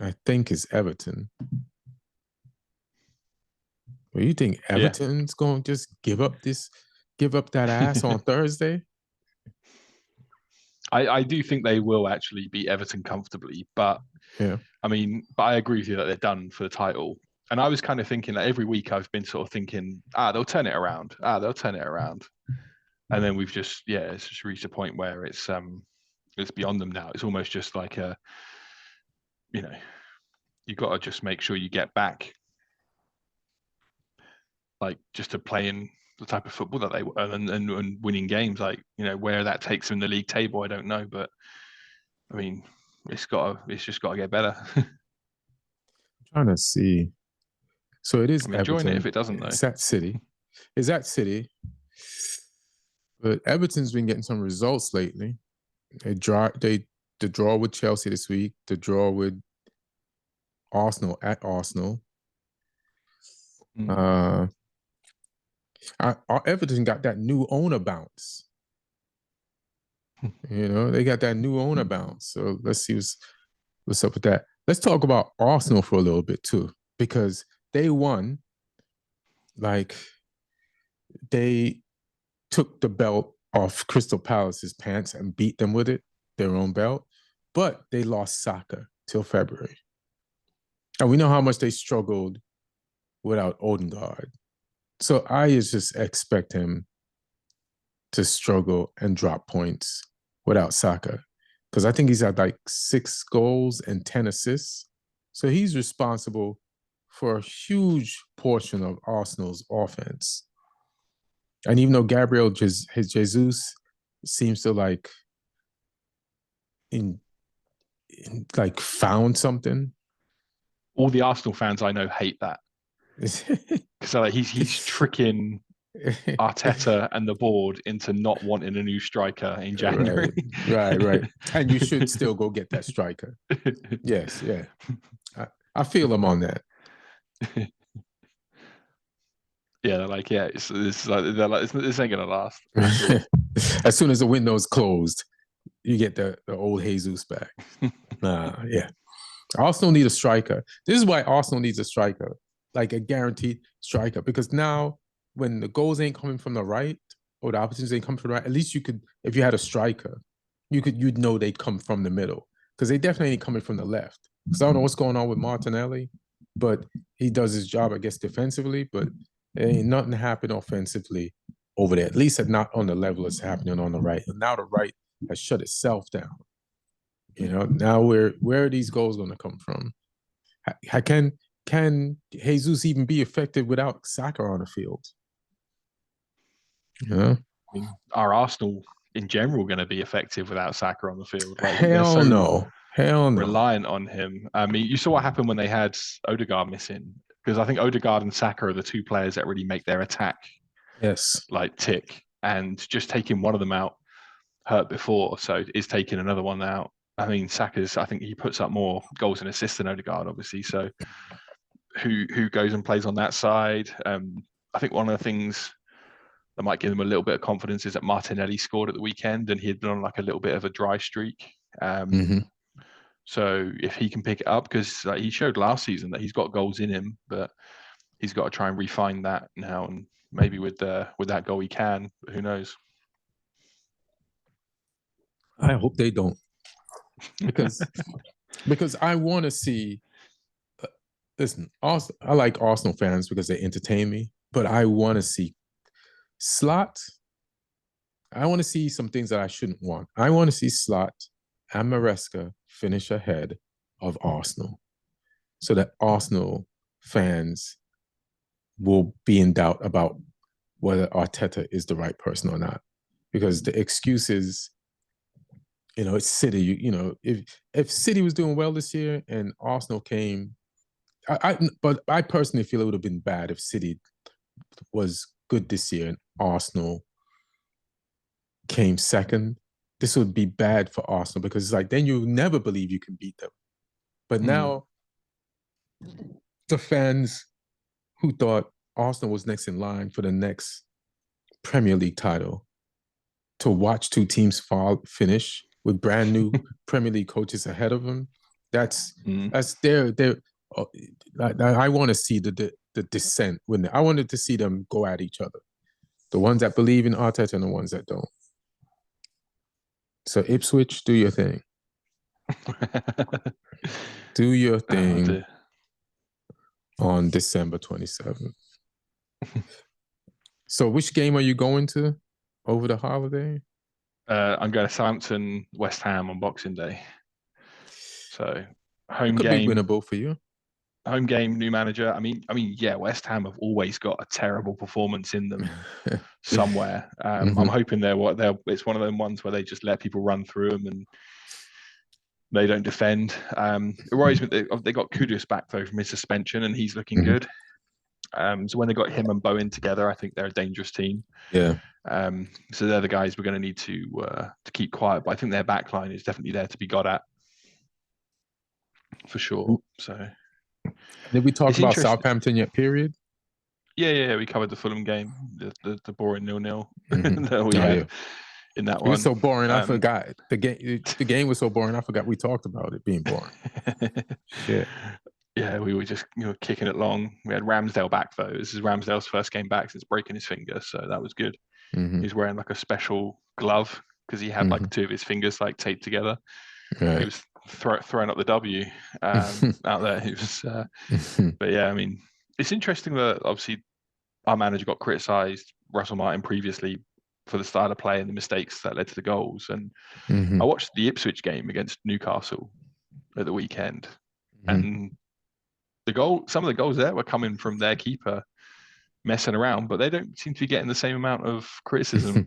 I think, is Everton. Well, you think Everton's going to just give up that ass on Thursday? I do think they will actually beat Everton comfortably, but I mean, but I agree with you that they're done for the title. And I was kind of thinking that every week I've been sort of thinking, they'll turn it around. They'll turn it around. And then we've just, it's just reached a point where it's beyond them now. It's almost just like you've got to just make sure you get back, like just to play in the type of football that they and winning games. Like, where that takes them in the league table, I don't know. But I mean, it's just got to get better. I'm trying to see. So it is I'm Everton. enjoying it if it doesn't, though. It's at City. It's at City. But Everton's been getting some results lately. The draw with Chelsea this week, the draw with Arsenal at Arsenal. Everton got that new owner bounce. They got that new owner bounce. So let's see what's up with that. Let's talk about Arsenal for a little bit too, because they won. Like they took the belt off Crystal Palace's pants and beat them with it, their own belt, but they lost Saka till February. And we know how much they struggled without Odegaard. So I just expect him to struggle and drop points without Saka, because I think he's had like 6 goals and 10 assists. So he's responsible for a huge portion of Arsenal's offense. And even though Gabriel Jesus seems to like found something, all the Arsenal fans I know hate that. So like he's tricking Arteta and the board into not wanting a new striker in January. Right. And you should still go get that striker. Yes, yeah. I feel him on that. Yeah, they're like, this ain't gonna last. As soon as the window's closed, you get the old Jesus back. Yeah. Arsenal need a striker. This is why Arsenal needs a striker, like a guaranteed striker, because now when the goals ain't coming from the right or the opportunities ain't coming from the right, at least you could, if you had a striker, you'd know they'd come from the middle, because they definitely ain't coming from the left. Because I don't know what's going on with Martinelli, but he does his job, I guess, defensively, but there ain't nothing happening offensively over there, at least not on the level it's happening on the right. And now the right has shut itself down. Now where are these goals going to come from? Can Jesus even be effective without Saka on the field? I mean, are Arsenal in general going to be effective without Saka on the field? Like, Hell no. Reliant on him. I mean, you saw what happened when they had Odegaard missing, because I think Odegaard and Saka are the 2 players that really make their attack tick. And just taking one of them out hurt before, so is taking another one out. I mean, I think he puts up more goals and assists than Odegaard, obviously. So who goes and plays on that side? I think one of the things that might give them a little bit of confidence is that Martinelli scored at the weekend, and he had been on like a little bit of a dry streak. So if he can pick it up, because he showed last season that he's got goals in him, but he's got to try and refine that now. And maybe with that goal he can, but who knows? I hope they don't, because I want to see. Listen, I like Arsenal fans because they entertain me, but I want to see Slot. I want to see some things that I shouldn't want. I want to see Slot and Maresca finish ahead of Arsenal, so that Arsenal fans will be in doubt about whether Arteta is the right person or not. Because the excuses, it's City. If City was doing well this year and Arsenal came, but I personally feel it would have been bad if City was good this year and Arsenal came second, this would be bad for Arsenal because it's like then you never believe you can beat them. But now the fans who thought Arsenal was next in line for the next Premier League title to watch two teams finish with brand new Premier League coaches ahead of them. That's their. I want to see the descent when I wanted to see them go at each other. The ones that believe in Arteta and the ones that don't. So Ipswich, do your thing. Do your thing on December 27th. So which game are you going to over the holiday? I'm going to Southampton, West Ham on Boxing Day. So home could game. Be winnable for you. Home game, new manager. I mean, yeah, West Ham have always got a terrible performance in them somewhere. I'm hoping it's one of them ones where they just let people run through them and they don't defend. It worries me they got Kudus back though from his suspension and he's looking good. So when they got him and Bowen together, I think they're a dangerous team. Yeah. So they're the guys we're going to need to keep quiet. But I think their back line is definitely there to be got at for sure. So did we talk about Southampton yet? Period. Yeah. We covered the Fulham game, the boring 0-0 that we had in that one. It was so boring. I forgot the game. The game was so boring. I forgot we talked about it being boring. Shit. Yeah, we were just kicking it long. We had Ramsdale back though. This is Ramsdale's first game back since breaking his finger, so that was good. He's wearing like a special glove because he had like two of his fingers like taped together. He was throwing up the W out there. He was, but yeah, I mean, it's interesting that obviously our manager got criticised, Russell Martin previously, for the style of play and the mistakes that led to the goals. And I watched the Ipswich game against Newcastle at the weekend, and some of the goals there were coming from their keeper messing around, but they don't seem to be getting the same amount of criticism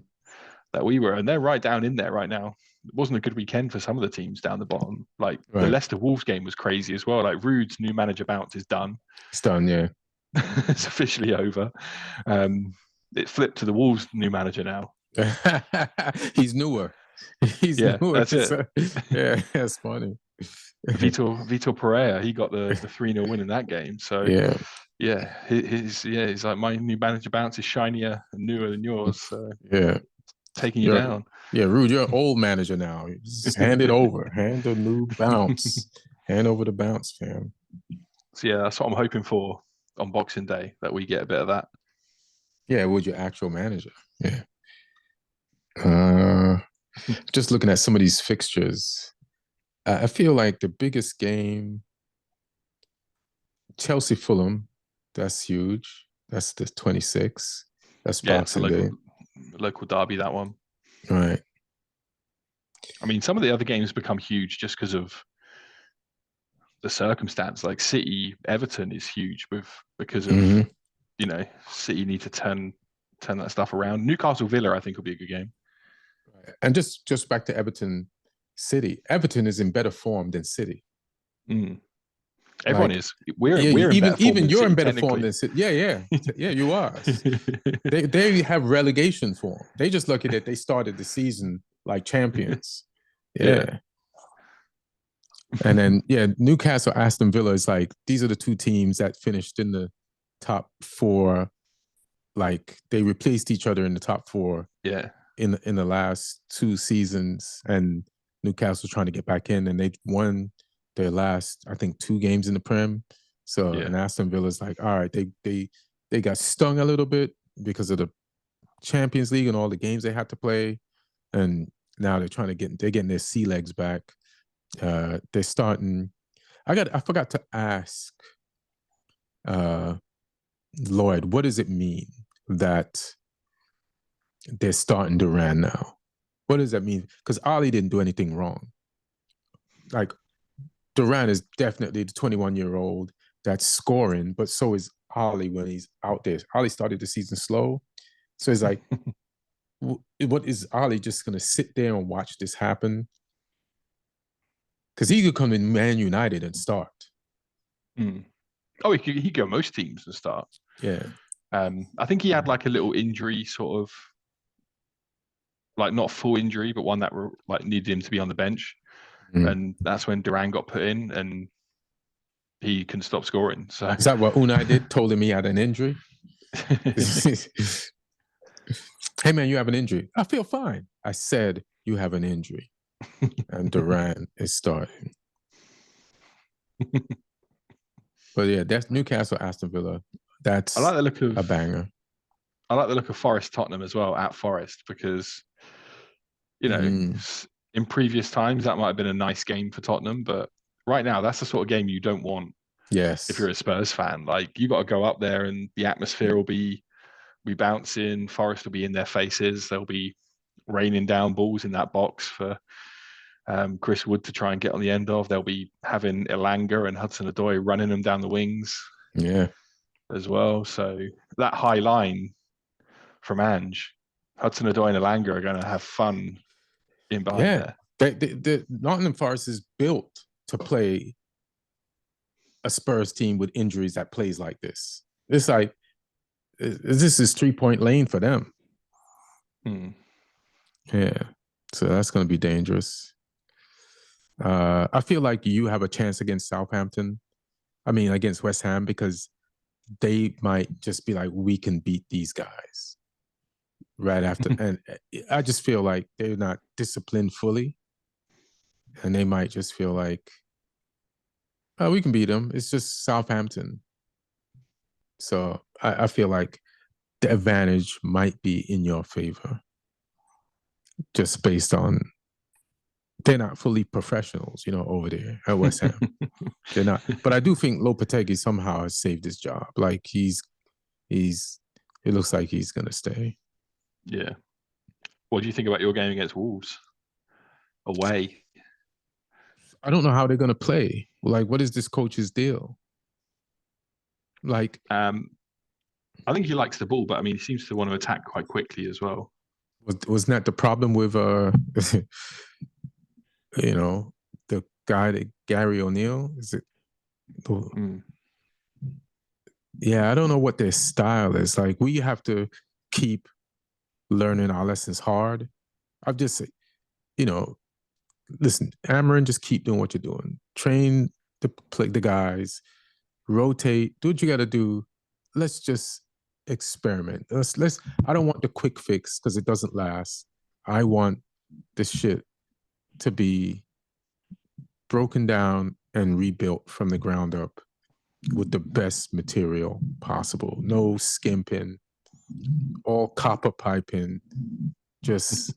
that we were, and they're right down in there right now. It wasn't a good weekend for some of the teams down the bottom. Like the Leicester Wolves game was crazy as well. Like Ruud's new manager bounce is done. It's done, yeah. It's officially over. It flipped to the Wolves' new manager now. He's newer. He's newer. That's it. Yeah, that's funny. Vitor Pereira, he got the 3-0 win in that game. So he's like, my new manager bounce is shinier and newer than yours. So taking you down. Yeah, Ruud, you're an old manager now. Just hand it over. Hand the new bounce. Hand over the bounce, fam. So yeah, that's what I'm hoping for on Boxing Day, that we get a bit of that. Yeah, with your actual manager. Yeah. Just looking at some of these fixtures. I feel like the biggest game, Chelsea-Fulham, that's huge. That's the 26th. That's Boxing Day. Local derby, that one. Right. I mean, some of the other games become huge just because of the circumstance. Like City, Everton is huge because of City need to turn that stuff around. Newcastle Villa, I think, will be a good game. And just back to Everton City. Everton is in better form than City. Everyone is. We're in better form even than you're City, in better form than City. Yeah, you are. They have relegation form. They just lucky that they started the season like champions. Yeah. And then Newcastle, Aston Villa is like, these are the two teams that finished in the top four. Like they replaced each other in the top four. Yeah. In the last two seasons, and Newcastle's trying to get back in, and they won their last, I think, 2 games in the Prem. So and Aston Villa's like, all right, they got stung a little bit because of the Champions League and all the games they had to play, and now they're getting their sea legs back. They're starting. I forgot to ask Lloyd, what does it mean that they're starting Duran now? What does that mean? Because Ali didn't do anything wrong. Like, Duran is definitely the 21-year-old that's scoring, but so is Ali when he's out there. Ali started the season slow. So it's like, what is Ali just going to sit there and watch this happen? Because he could come in Man United and start. Oh, he could go most teams and start. Yeah. I think he had like a little injury sort of like not full injury, but one that like needed him to be on the bench. And that's when Duran got put in and he couldn't stop scoring. So is that what Unai did? Told him he had an injury. Hey man, you have an injury. I feel fine. I said you have an injury. And Duran is starting. But yeah, that's Newcastle, Aston Villa. That's I like the look of a banger. I like the look of Forest Tottenham as well at Forest because, you know, in previous times that might have been a nice game for Tottenham, but right now that's the sort of game you don't want. Yes. If you're a Spurs fan, like you got to go up there and the atmosphere will be bouncing. Forest will be in their faces. They'll be raining down balls in that box for Chris Wood to try and get on the end of. They'll be having Elanga and Hudson-Odoi running them down the wings. Yeah. As well. So that high line from Ange, Hudson-Odoi and Elanga are going to have fun in behind there. The Nottingham Forest is built to play a Spurs team with injuries that plays like this. It's like this is 3-point lane for them. Yeah, so that's going to be dangerous. I feel like you have a chance against Southampton. I mean, against West Ham, because they might just be like, we can beat these guys right after. And I just feel like they're not disciplined fully. And they might just feel like, oh, we can beat them. It's just Southampton. So I feel like the advantage might be in your favor. Just based on they're not fully professionals, over there at West Ham. They're not. But I do think Lopetegui somehow has saved his job. Like it looks like he's gonna stay. Yeah. What do you think about your game against Wolves? Away. I don't know how they're gonna play. Like, what is this coach's deal? Like, I think he likes the ball, but I mean, he seems to want to attack quite quickly as well. Wasn't that the problem with the guy that Gary O'Neill? Is it? Yeah, I don't know what their style is. Like, we have to keep learning our lessons hard. I've just, listen, Amarin, just keep doing what you're doing. Train the guys, rotate, do what you got to do. Let's just experiment. I don't want the quick fix because it doesn't last. I want this shit to be broken down and rebuilt from the ground up with the best material possible. No skimping, all copper piping, just,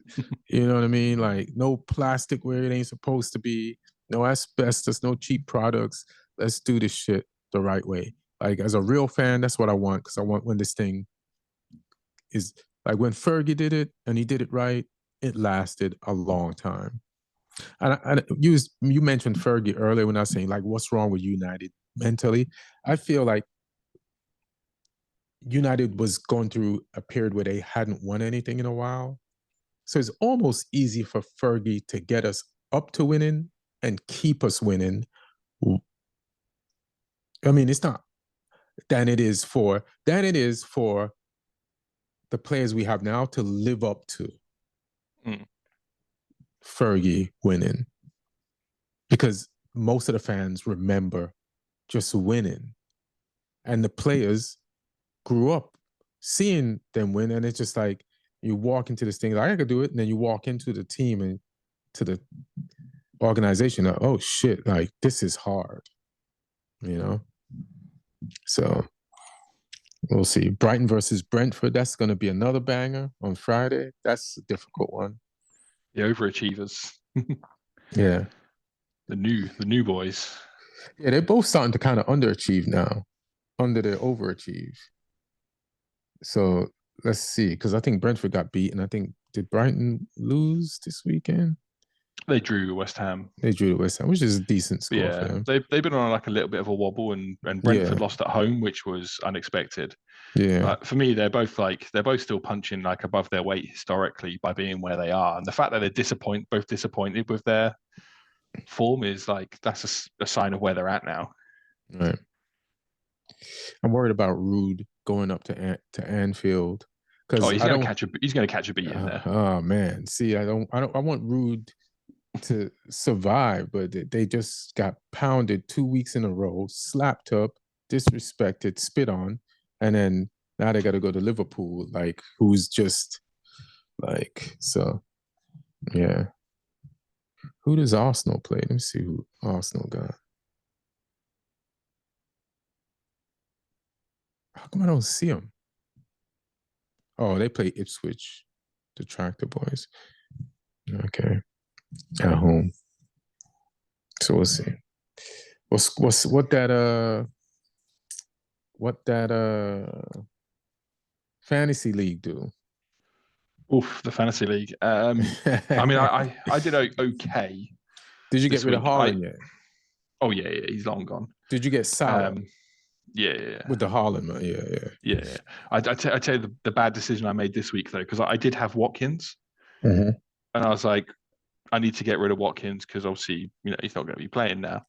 you know what I mean? Like, no plastic where it ain't supposed to be, no asbestos, no cheap products. Let's do this shit the right way. Like, as a real fan, that's what I want, because I want when this thing is, like when Fergie did it and he did it right, it lasted a long time. And you mentioned Fergie earlier when I was saying, like, what's wrong with United mentally? I feel like United was going through a period where they hadn't won anything in a while. So it's almost easy for Fergie to get us up to winning and keep us winning. I mean, it's not than it is for the players we have now to live up to Fergie winning. Because most of the fans remember just winning. And the players grew up seeing them win. And it's just like, you walk into this thing, like, I could do it. And then you walk into the team and to the organization, like, oh shit, like, this is hard, So we'll see. Brighton versus Brentford, that's going to be another banger on Friday. That's a difficult one. The overachievers. Yeah. The new boys. Yeah, they're both starting to kind of underachieve now, under their overachieve. So let's see, because I think Brentford got beaten. I think, did Brighton lose this weekend? They drew West Ham. They drew West Ham, which is a decent score for them. They've been on like a little bit of a wobble, and Brentford lost at home, which was unexpected. Yeah. But for me, they're both still punching like above their weight historically by being where they are, and the fact that they're both disappointed with their form is like that's a sign of where they're at now. Right. I'm worried about Rude going up to Anfield. Oh, because he's I going to don't. catch a he's going to catch a beat in there. Oh man, see, I want Rude to survive, but they just got pounded 2 weeks in a row, slapped up, disrespected, spit on, and then now they got to go to Liverpool, like who's just like so. Yeah, who does Arsenal play? Let me see who Arsenal got. How come I don't see them? Oh, they play Ipswich, the Tractor Boys. Okay, at home. So we'll see. What that fantasy league do? Oof, the fantasy league. I mean, I did okay Did you get this rid of week. Haaland yet? Oh yeah, he's long gone. Did you get Salah Yeah. with the Haaland? Yeah. Yeah. I tell you the bad decision I made this week though, because I did have Watkins, Mm-hmm. and I was like, I need to get rid of Watkins because obviously he's not going to be playing now.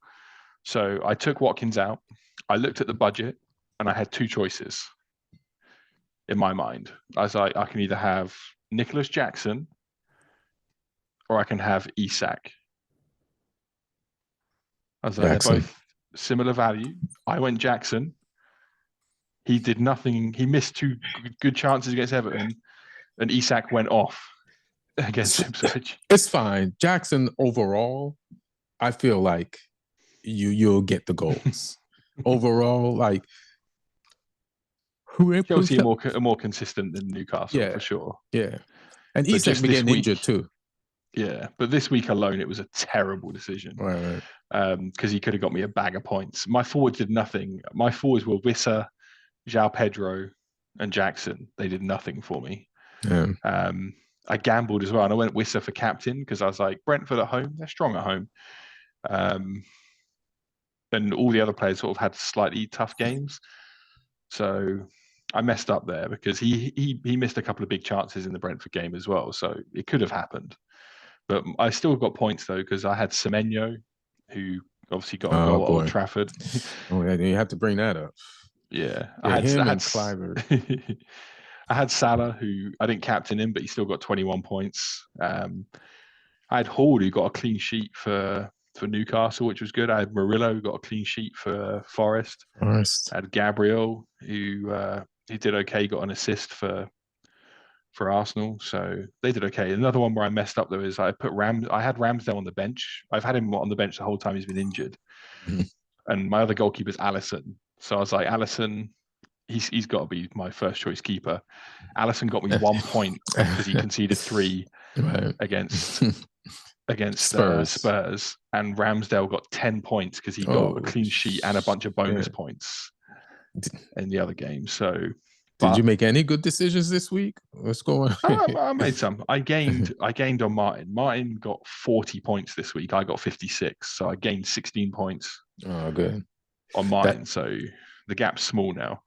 So I took Watkins out. I looked at the budget, and I had two choices in my mind. I was like, I can either have Nicholas Jackson or I can have Isak. I was like, they're Jackson. both similar value. I went Jackson. He did nothing. He missed two good chances against Everton, and Isak went off against Ipswich. It's fine. Jackson overall, I feel like you'll get the goals. Overall, like Chelsea are more consistent than Newcastle for sure. Yeah. And But Isak just been this getting week, injured too. yeah. But this week alone, it was a terrible decision. Right. Because he could have got me a bag of points. My forwards did nothing. My forwards were Wissa, João Pedro, and Jackson. They did nothing for me. Yeah. I gambled as well, and I went Wissa for captain because I was like, Brentford at home, they're strong at home. And all the other players sort of had slightly tough games. So I messed up there because he missed a couple of big chances in the Brentford game as well. So it could have happened. But I still got points though because I had Semenyo, who obviously got a goal at Old Trafford. Oh yeah, you have to bring that up. Yeah, I had Kluivert. I had Salah, who I didn't captain him, but he still got 21 points. I had Hall, who got a clean sheet for Newcastle, which was good. I had Murillo, who got a clean sheet for Forest. I had Gabriel, who did okay, got an assist for Arsenal, so they did okay. Another one where I messed up though is I had Ramsdale on the bench. I've had him on the bench the whole time he's been injured, and my other goalkeeper is Alisson. So I was like, Alisson, he's got to be my first choice keeper. Alisson got me 1 point because he conceded 3 against Spurs, and Ramsdale got 10 points because he got a clean sheet and a bunch of bonus points in the other game. So. Did you make any good decisions this week? What's going on? I made some. I gained on Martin. Martin got 40 points this week. I got 56. So I gained 16 points. Oh, good. On Martin. So the gap's small now.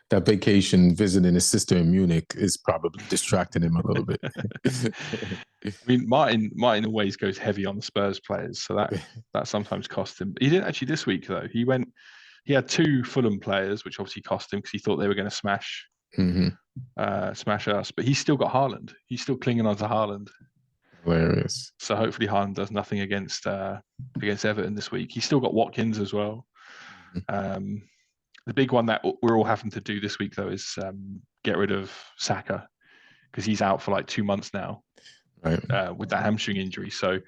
That vacation visiting his sister in Munich is probably distracting him a little bit. I mean, Martin always goes heavy on the Spurs players. So that sometimes costs him. He didn't actually this week, though. He had 2 Fulham players, which obviously cost him because he thought they were going to smash us, but he's still got Haaland. He's still clinging on to Haaland. Hilarious. So hopefully Haaland does nothing against Everton this week. He's still got Watkins as well. The big one that we're all having to do this week though is get rid of Saka because he's out for like 2 months now, right? With that hamstring injury. So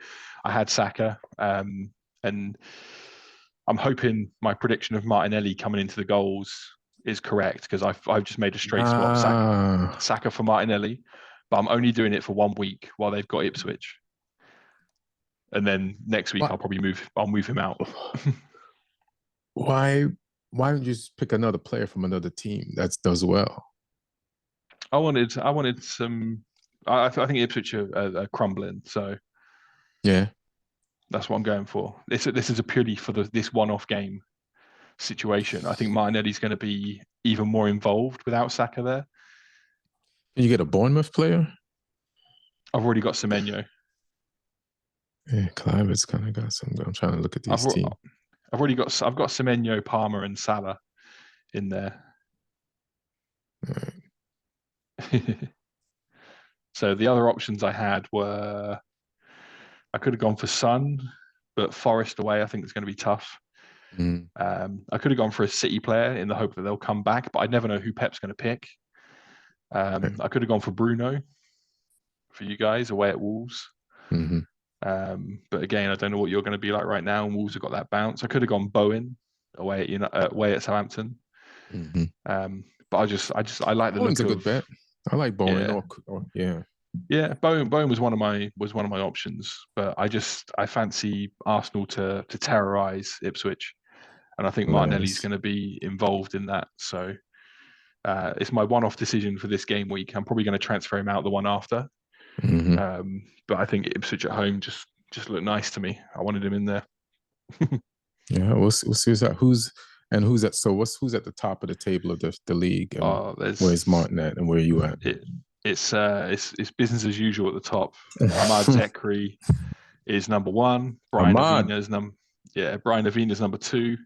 I had Saka, and I'm hoping my prediction of Martinelli coming into the goals is correct because I've just made a straight swap Saka for Martinelli, but I'm only doing it for 1 week while they've got Ipswich, and then next week I'll move him out. Why don't you just pick another player from another team that does well? I wanted some. I think Ipswich are crumbling, so yeah, that's what I'm going for. This is a purely for this one-off game situation. I think Martinelli's going to be even more involved without Saka there. You get a Bournemouth player? I've already got Semenyo. Yeah, Kluivert's kind of got some. I'm trying to look at these teams. I've got Semenyo, Palmer, and Salah in there. Right. So the other options I had were I could have gone for Son, but Forest away I think is going to be tough. Mm. I could have gone for a City player in the hope that they'll come back, but I never know who Pep's going to pick. I could have gone for Bruno for you guys away at Wolves. Mm-hmm. But again, I don't know what you're going to be like right now. And Wolves have got that bounce. I could have gone Bowen away at Southampton. Mm-hmm. But I like the Bowen's look a good of bet. I like Bowen. yeah. Yeah. Yeah, Bowen was one of my options, but I fancy Arsenal to terrorise Ipswich, and I think Martinelli's Nice. going to be involved in that. So it's my one-off decision for this game week. I'm probably going to transfer him out the one after, Mm-hmm. but I think Ipswich at home just looked nice to me. I wanted him in there. Yeah, we'll see who's at. So who's at the top of the table of the league, and Oh, where's Martin at, and where are you at? It's business as usual at the top. Ahmad Zekri is number one. Brian Ahmad. Avina's number two.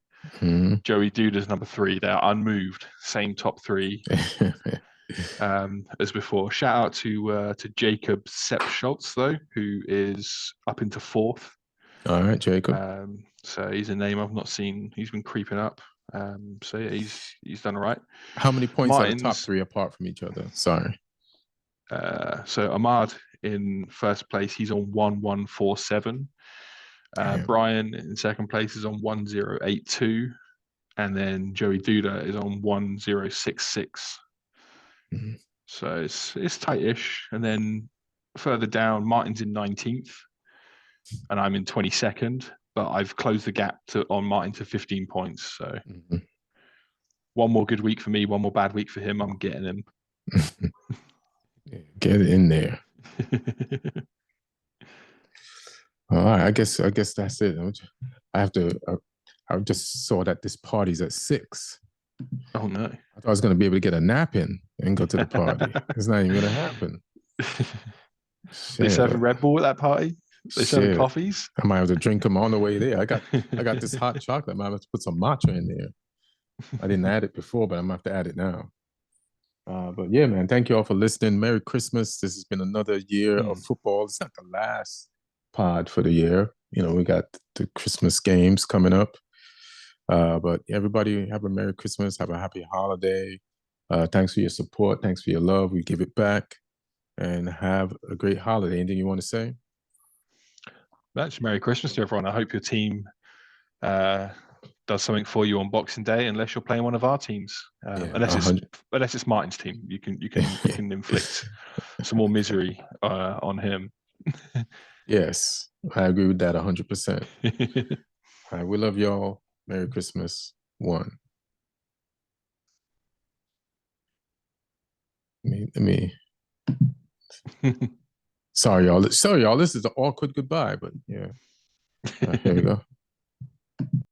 Mm-hmm. Joey Duda's number three. They are unmoved. Same top three as before. Shout out to Jacob Sepp Schultz though, who is up into fourth. All right, Jacob. So he's a name I've not seen. He's been creeping up. So yeah, he's done all right. How many points are the top Martin's three apart from each other? Sorry. So Ahmad in first place, he's on 1147. Brian in second place is on 1082. And then Joey Duda is on 1066. Mm-hmm. So it's tight-ish. And then further down, Martin's in 19th, and I'm in 22nd. But I've closed the gap on Martin to 15 points. So Mm-hmm. one more good week for me, one more bad week for him. I'm getting him. Get it in there. All right, I guess that's it. I have to. I just saw that this party's at 6. Oh no! I thought I was going to be able to get a nap in and go to the party. It's not even going to happen. They serving Red Bull at that party? They serving Shit. coffees? I might have to drink them on the way there. I got this hot chocolate. I might have to put some matcha in there. I didn't add it before, but I'm going to have to add it now. But yeah, man, thank you all for listening. Merry Christmas. This has been another year of football. It's not the last pod for the year. You know, we got the Christmas games coming up. But everybody have a Merry Christmas. Have a happy holiday. Thanks for your support. Thanks for your love. We give it back. And have a great holiday. Anything you want to say? That's Merry Christmas to everyone. I hope your team does something for you on Boxing Day, unless you're playing one of our teams. Unless it's Martin's team, you can inflict some more misery on him. Yes, I agree with that 100%. All right, we love y'all. Merry Christmas. One. Let me. Sorry, y'all. This is an awkward goodbye, but yeah. Here we go.